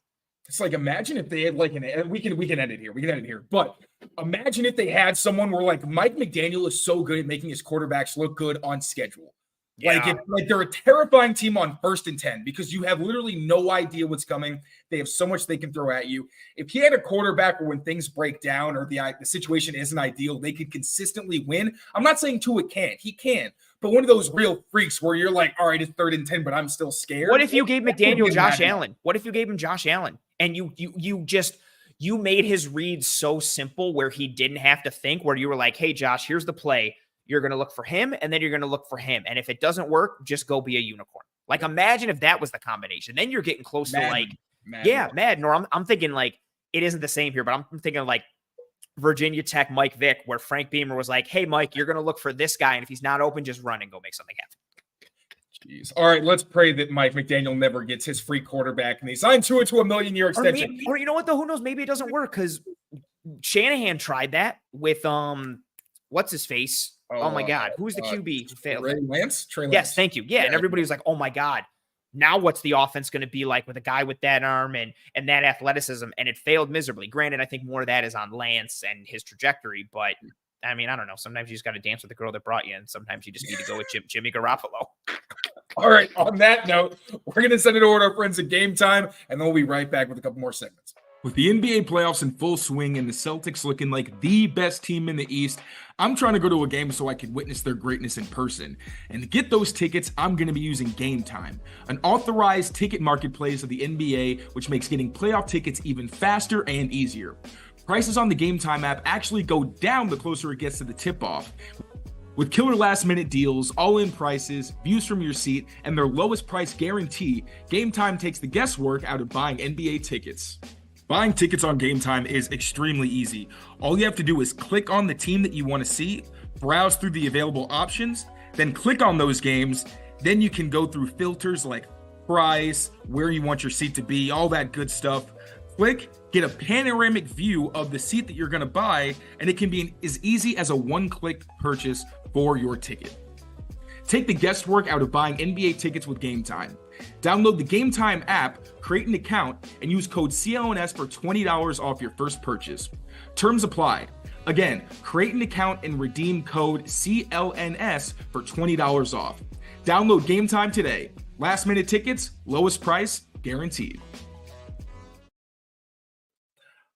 It's like, imagine if they had like we can end it here. But imagine if they had someone where like Mike McDaniel is so good at making his quarterbacks look good on schedule. Yeah. Like they're a terrifying team on 1st and 10 because you have literally no idea what's coming. They have so much they can throw at you. If he had a quarterback where when things break down or the situation isn't ideal, they could consistently win. I'm not saying Tua can't. He can. But one of those real freaks where you're like, all right, it's 3rd and 10, but I'm still scared. What if you gave McDaniel Josh Allen? What if you gave him Josh Allen and you made his reads so simple where he didn't have to think, where you were like, hey, Josh, here's the play. You're going to look for him, and then you're going to look for him. And if it doesn't work, just go be a unicorn. Like, imagine if that was the combination. Then you're getting close to like, Madden. Or I'm thinking like, it isn't the same here, but I'm thinking like Virginia Tech, Mike Vick, where Frank Beamer was like, hey, Mike, you're going to look for this guy. And if he's not open, just run and go make something happen. Jeez. All right, let's pray that Mike McDaniel never gets his free quarterback and they sign Tua to a $1 million extension. Or you know what, though? Who knows? Maybe it doesn't work because Shanahan tried that with what's his face? Oh my God. Who's the QB who failed? Trey Lance? Yes, thank you. Yeah, and everybody was like, oh my God. Now what's the offense going to be like with a guy with that arm and that athleticism? And it failed miserably. Granted, I think more of that is on Lance and his trajectory, but I mean, I don't know. Sometimes you just got to dance with the girl that brought you, and sometimes you just need to go with Jimmy Garoppolo. All right, on that note, we're going to send it over to our friends at Game Time, and then we'll be right back with a couple more segments. With the NBA playoffs in full swing and the Celtics looking like the best team in the East, I'm trying to go to a game so I can witness their greatness in person. And to get those tickets, I'm going to be using Game Time, an authorized ticket marketplace of the NBA, which makes getting playoff tickets even faster and easier. Prices on the Game Time app actually go down the closer it gets to the tip-off. With killer last-minute deals, all-in prices, views from your seat, and their lowest price guarantee, Game Time takes the guesswork out of buying NBA tickets. Buying tickets on Game Time is extremely easy. All you have to do is click on the team that you want to see, browse through the available options, Then click on those games. Then you can go through filters like price, where you want your seat to be, all that good stuff. Click, get a panoramic view of the seat that you're going to buy, and it can be as easy as a one-click purchase for your ticket. Take the guesswork out of buying NBA tickets with Game Time. Download the Game Time app, create an account, and use code CLNS for $20 off your first purchase. Terms apply. Again, create an account and redeem code CLNS for $20 off. Download Game Time today. Last minute tickets, lowest price, guaranteed.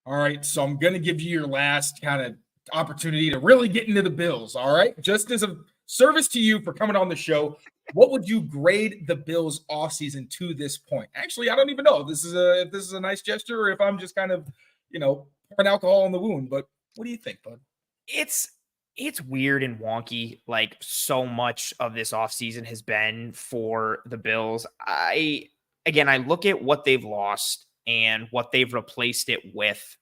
All right, so I'm going to give you your last kind of opportunity to really get into the Bills, all right? Just as a service to you for coming on the show, what would you grade the Bills offseason to this point? Actually, I don't even know if this is a nice gesture or if I'm just kind of, pouring alcohol on the wound, but what do you think, bud? It's weird and wonky, like so much of this offseason has been for the Bills. I look at what they've lost and what they've replaced it with.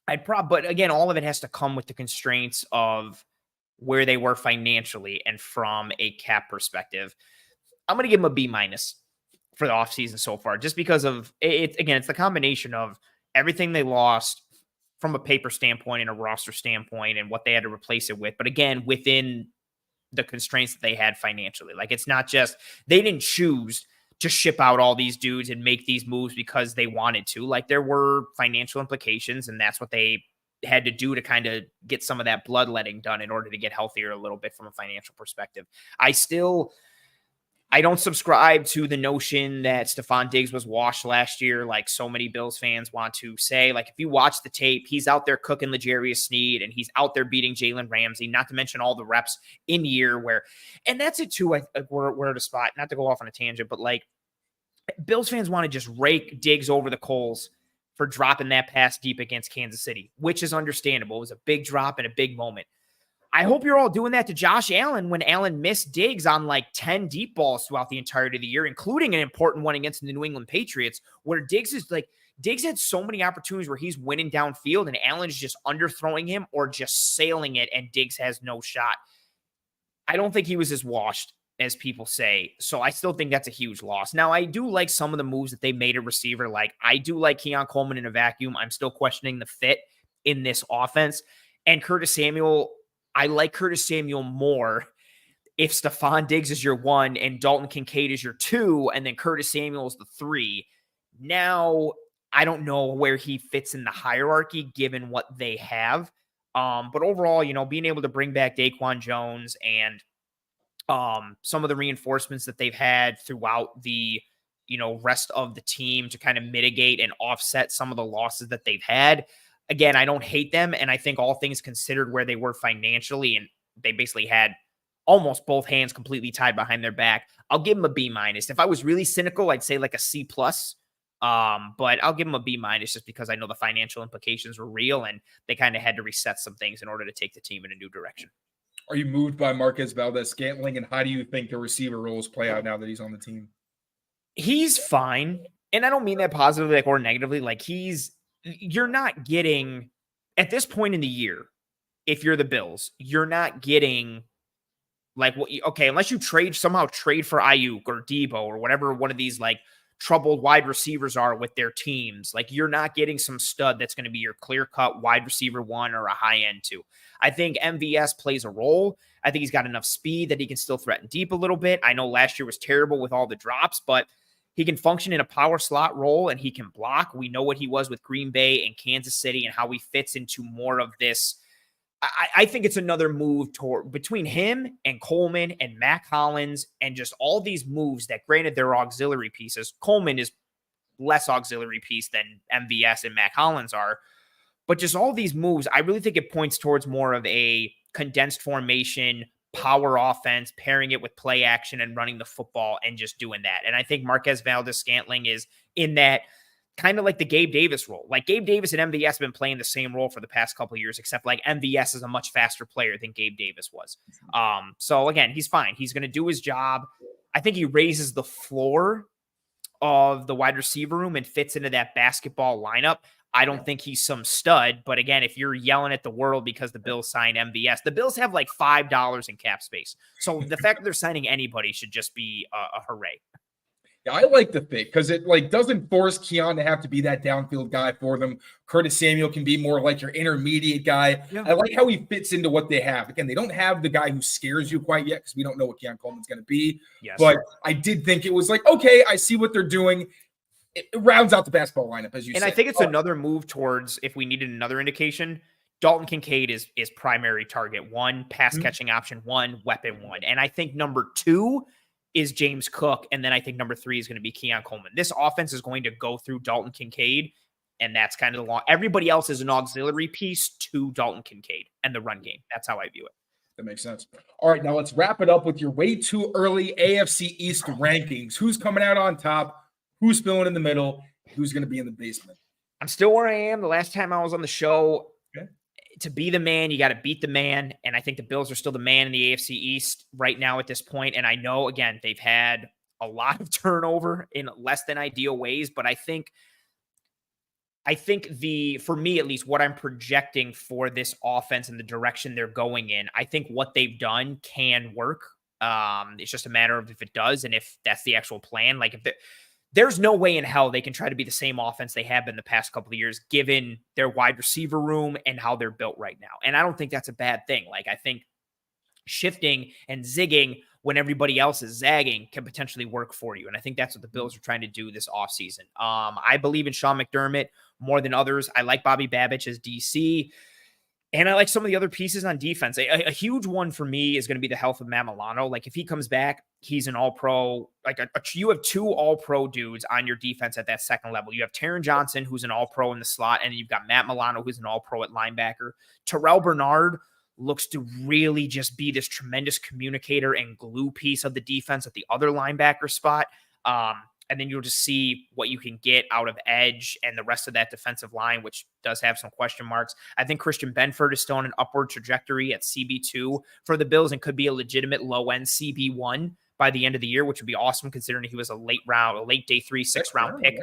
But again, all of it has to come with the constraints of where they were financially and from a cap perspective. I'm going to give them a B- for the offseason so far, just because of it. Again, it's the combination of everything they lost from a paper standpoint and a roster standpoint and what they had to replace it with. But again, within the constraints that they had financially, like it's not just, they didn't choose to ship out all these dudes and make these moves because they wanted to. Like there were financial implications, and that's what they had to do to kind of get some of that bloodletting done in order to get healthier a little bit from a financial perspective. I don't subscribe to the notion that Stephon Diggs was washed last year, like so many Bills fans want to say. Like, if you watch the tape, he's out there cooking L'Jarius Sneed, and he's out there beating Jalen Ramsey, not to mention all the reps in year where, and that's it too, we're at a spot, not to go off on a tangent, but like, Bills fans want to just rake Diggs over the coals for dropping that pass deep against Kansas City, which is understandable. It was a big drop and a big moment. I hope you're all doing that to Josh Allen when Allen missed Diggs on like 10 deep balls throughout the entirety of the year, including an important one against the New England Patriots, where Diggs had so many opportunities where he's winning downfield and Allen's just underthrowing him or just sailing it, and Diggs has no shot. I don't think he was as washed as people say, so I still think that's a huge loss. Now, I do like some of the moves that they made at receiver. Like, I do like Keon Coleman in a vacuum. I'm still questioning the fit in this offense. And Curtis Samuel, I like Curtis Samuel more if Stephon Diggs is your 1 and Dalton Kincaid is your 2, and then Curtis Samuel is the 3. Now, I don't know where he fits in the hierarchy given what they have. But overall, being able to bring back Daquan Jones and some of the reinforcements that they've had throughout the, rest of the team to kind of mitigate and offset some of the losses that they've had. Again, I don't hate them, and I think all things considered where they were financially, and they basically had almost both hands completely tied behind their back, I'll give them a B-. If I was really cynical, I'd say like a C+, but I'll give them a B- just because I know the financial implications were real, and they kind of had to reset some things in order to take the team in a new direction. Are you moved by Marquez Valdez-Scantling, and how do you think the receiver roles play out now that he's on the team? He's fine, and I don't mean that positively or negatively. Like, you're not getting, at this point in the year, if you're the Bills, you're not getting unless you somehow trade for Ayuk or Debo or whatever one of these like troubled wide receivers are with their teams. Like, you're not getting some stud that's going to be your clear-cut wide receiver 1 or a high-end 2. I think MVS plays a role. I think he's got enough speed that he can still threaten deep a little bit. I know last year was terrible with all the drops, but he can function in a power slot role, and he can block. We know what he was with Green Bay and Kansas City and how he fits into more of this. I think it's another move between him and Coleman and Mac Hollins and just all these moves that, granted, they're auxiliary pieces. Coleman is less auxiliary piece than MVS and Mac Hollins are. But just all these moves, I really think it points towards more of a condensed formation, power offense, pairing it with play action and running the football and just doing that. And I think Marquez Valdez-Scantling is in that kind of like the Gabe Davis role. Like, Gabe Davis and MVS have been playing the same role for the past couple of years, except like MVS is a much faster player than Gabe Davis was. So again, he's fine. He's going to do his job. I think he raises the floor of the wide receiver room and fits into that basketball lineup. I don't think he's some stud. But again, if you're yelling at the world because the Bills sign MBS, the Bills have like $5 in cap space. So the fact that they're signing anybody should just be a hooray. Yeah, I like the pick because it like doesn't force Keon to have to be that downfield guy for them. Curtis Samuel can be more like your intermediate guy. Yeah. I like how he fits into what they have. Again, they don't have the guy who scares you quite yet because we don't know what Keon Coleman's going to be. Yes, but I did think it was like, okay, I see what they're doing. It rounds out the basketball lineup, as you said. And I think it's another move towards, if we needed another indication, Dalton Kincaid is primary target 1, pass catching option 1, weapon 1. And I think number 2 is James Cook. And then I think number 3 is going to be Keon Coleman. This offense is going to go through Dalton Kincaid. And that's kind of the law. Everybody else is an auxiliary piece to Dalton Kincaid and the run game. That's how I view it. That makes sense. All right, now let's wrap it up with your way too early AFC East rankings. Who's coming out on top? Who's filling in the middle? Who's going to be in the basement? I'm still where I am. The last time I was on the show, to be the man, you got to beat the man. And I think the Bills are still the man in the AFC East right now at this point. And I know, again, they've had a lot of turnover in less than ideal ways. But I think for me, at least, what I'm projecting for this offense and the direction they're going in, I think what they've done can work. It's just a matter of if it does and if that's the actual plan. Like, if there's no way in hell they can try to be the same offense they have been the past couple of years, given their wide receiver room and how they're built right now. And I don't think that's a bad thing. Like, I think shifting and zigging when everybody else is zagging can potentially work for you. And I think that's what the Bills are trying to do this offseason. I believe in Sean McDermott more than others. I like Bobby Babich as DC. And I like some of the other pieces on defense. A huge one for me is going to be the health of Matt Milano. Like, if he comes back, he's an all-pro. Like, you have 2 all-pro dudes on your defense at that second level. You have Taron Johnson, who's an all-pro in the slot, and you've got Matt Milano, who's an all-pro at linebacker. Terrell Bernard looks to really just be this tremendous communicator and glue piece of the defense at the other linebacker spot. And then you'll just see what you can get out of edge and the rest of that defensive line, which does have some question marks. I think Christian Benford is still on an upward trajectory at CB2 for the Bills and could be a legitimate low-end CB1 by the end of the year, which would be awesome considering he was a late day 3, 6th-round pick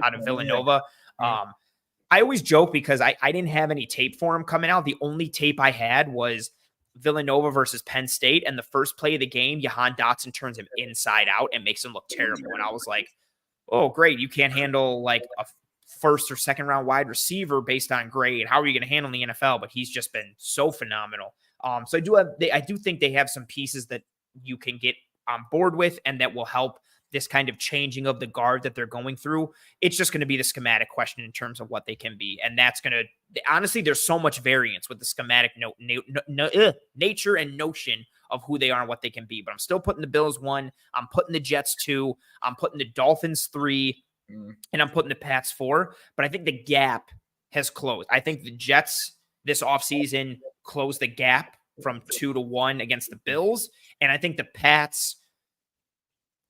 out of Villanova. I always joke because I didn't have any tape for him coming out. The only tape I had was Villanova versus Penn State, and the first play of the game, Jahan Dotson turns him inside out and makes him look terrible. And I was like, oh, great. You can't handle like a 1st or 2nd round wide receiver based on grade. How are you going to handle the NFL? But he's just been so phenomenal. So I do think they have some pieces that you can get on board with and that will help this kind of changing of the guard that they're going through. It's just going to be the schematic question in terms of what they can be. And that's going to, honestly, there's so much variance with the schematic nature and notion of who they are and what they can be. But I'm still putting the Bills 1. I'm putting the Jets 2. I'm putting the Dolphins 3. And I'm putting the Pats 4. But I think the gap has closed. I think the Jets this offseason closed the gap from 2-1 against the Bills. And I think the Pats,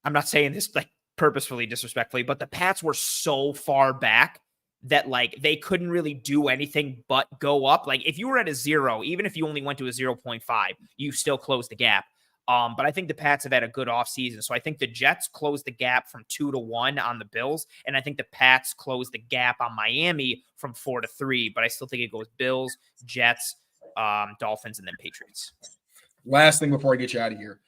I'm not saying this like purposefully disrespectfully, but the Pats were so far back that like they couldn't really do anything but go up. Like, if you were at a 0, even if you only went to a 0.5, you still closed the gap. But I think the Pats have had a good offseason. So I think the Jets closed the gap from 2-1 on the Bills. And I think the Pats closed the gap on Miami from 4-3. But I still think it goes Bills, Jets, Dolphins, and then Patriots. Last thing before I get you out of here.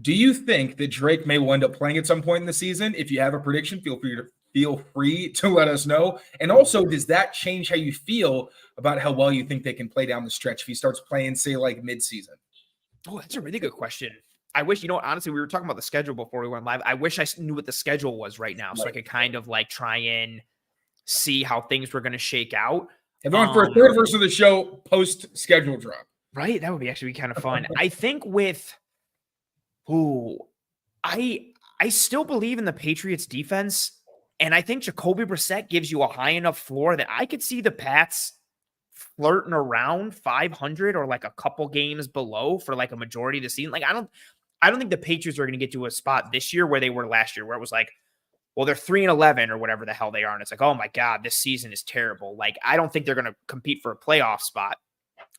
Do you think that Drake may wind up playing at some point in the season? If you have a prediction, feel free to let us know. And also, does that change how you feel about how well you think they can play down the stretch if he starts playing, say, like mid-season? Oh, that's a really good question. I wish, honestly, we were talking about the schedule before we went live. I wish I knew what the schedule was right now so I could kind of like try and see how things were going to shake out. And on for a third version of the show, post-schedule drop. Right? That would actually be kind of fun. I think with I still believe in the Patriots defense, and I think Jacoby Brissett gives you a high enough floor that I could see the Pats flirting around 500 or like a couple games below for like a majority of the season. Like, I don't think the Patriots are going to get to a spot this year where they were last year, where it was like, well, they're 3-11 or whatever the hell they are. And it's like, oh my God, this season is terrible. Like, I don't think they're going to compete for a playoff spot.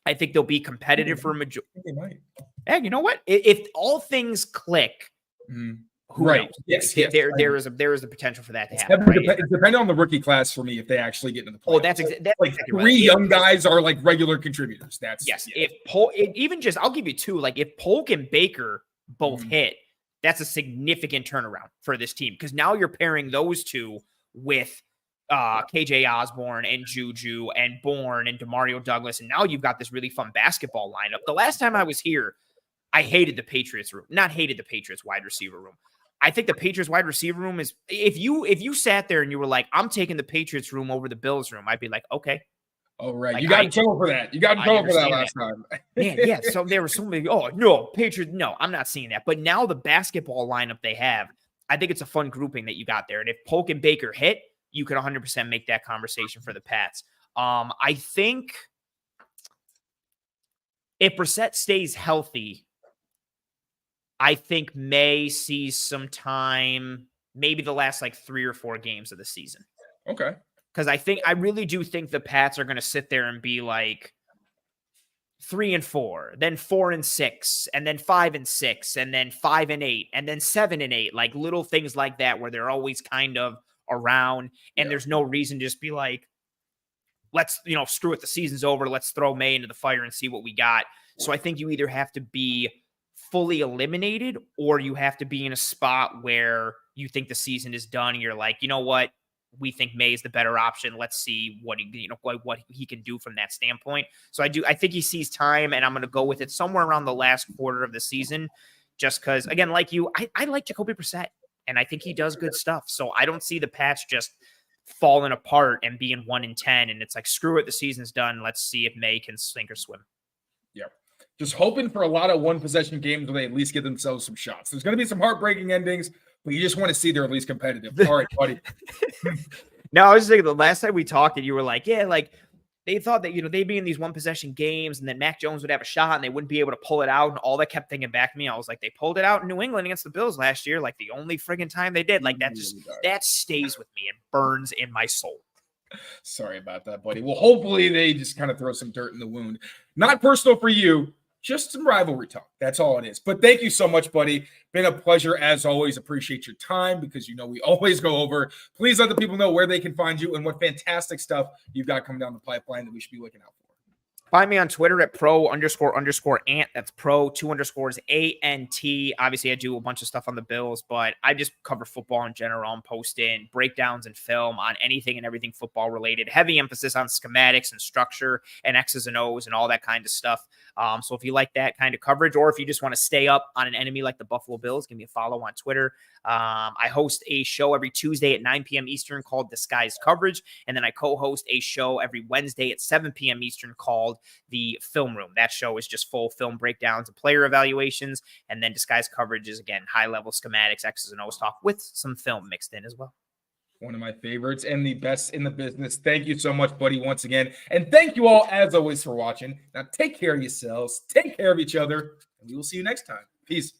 I think they'll be competitive for a majority. They might. And you know what? If all things click, Who Right. knows? Yes. There is the potential for that to happen. Right? It's depending on the rookie class for me if they actually get into the playoffs. Oh, that's like exactly three right. young guys are like regular contributors. That's If Polk, even just I'll give you two. Like if Polk and Baker both hit, that's a significant turnaround for this team because now you're pairing those two with KJ Osborne and Juju and Bourne and DeMario Douglas, and now you've got this really fun basketball lineup. The last time I was here, I hated the Patriots room. Not hated the Patriots wide receiver room. I think the Patriots wide receiver room is if you sat there and you were like, I'm taking the Patriots room over the Bills room, I'd be like, okay. Oh, right. Like, you got in trouble for that. You got in trouble for that last time. Man, yeah. So there was so many, oh no, Patriots. No, I'm not seeing that. But now the basketball lineup they have, I think it's a fun grouping that you got there. And if Polk and Baker hit, you can 100% make that conversation for the Pats. I think if Brissett stays healthy, I think May sees some time, maybe the last like 3 or 4 games of the season. Okay. Because I really do think the Pats are going to sit there and be like 3-4, then 4-6, and then 5-6, and then 5-8, and then 7-8, like little things like that where they're always kind of around, and there's no reason to just be like, let's, screw it, the season's over, let's throw May into the fire and see what we got. So I think you either have to be fully eliminated or you have to be in a spot where you think the season is done and you're like, you know what, we think May is the better option. Let's see what he can do from that standpoint. So I think he sees time, and I'm going to go with it somewhere around the last quarter of the season, just because, again, like you, I like Jacoby Brissett, and I think he does good stuff. So I don't see the Pats just falling apart and being 1-10, and it's like, screw it, the season's done. Let's see if May can sink or swim. Yeah. Just hoping for a lot of one-possession games where they at least give themselves some shots. There's going to be some heartbreaking endings, but you just want to see they're at least competitive. All right, buddy. No, I was just thinking the last time we talked and you were like, yeah, like they thought that, they'd be in these one-possession games and then Mac Jones would have a shot and they wouldn't be able to pull it out. And all that kept thinking back to me, I was like, they pulled it out in New England against the Bills last year. Like the only friggin' time they did. Like that stays with me and burns in my soul. Sorry about that, buddy. Well, hopefully they just kind of throw some dirt in the wound. Not personal for you, just some rivalry talk. That's all it is. But thank you so much, buddy. Been a pleasure as always. Appreciate your time because we always go over. Please let the people know where they can find you and what fantastic stuff you've got coming down the pipeline that we should be looking out for. Find me on Twitter at pro__ant. That's pro 2_ANT. Obviously, I do a bunch of stuff on the Bills, but I just cover football in general. I'm posting breakdowns and film on anything and everything football related. Heavy emphasis on schematics and structure and X's and O's and all that kind of stuff. So if you like that kind of coverage, or if you just want to stay up on an enemy like the Buffalo Bills, give me a follow on Twitter. I host a show every Tuesday at 9 p.m. Eastern called Disguised Coverage, and then I co-host a show every Wednesday at 7 p.m. Eastern called The Film Room. That show is just full film breakdowns and player evaluations, and then Disguised Coverage is, again, high-level schematics, X's and O's talk with some film mixed in as well. One of my favorites and the best in the business. Thank you so much, buddy, once again. And thank you all, as always, for watching. Now, take care of yourselves, take care of each other, and we will see you next time. Peace.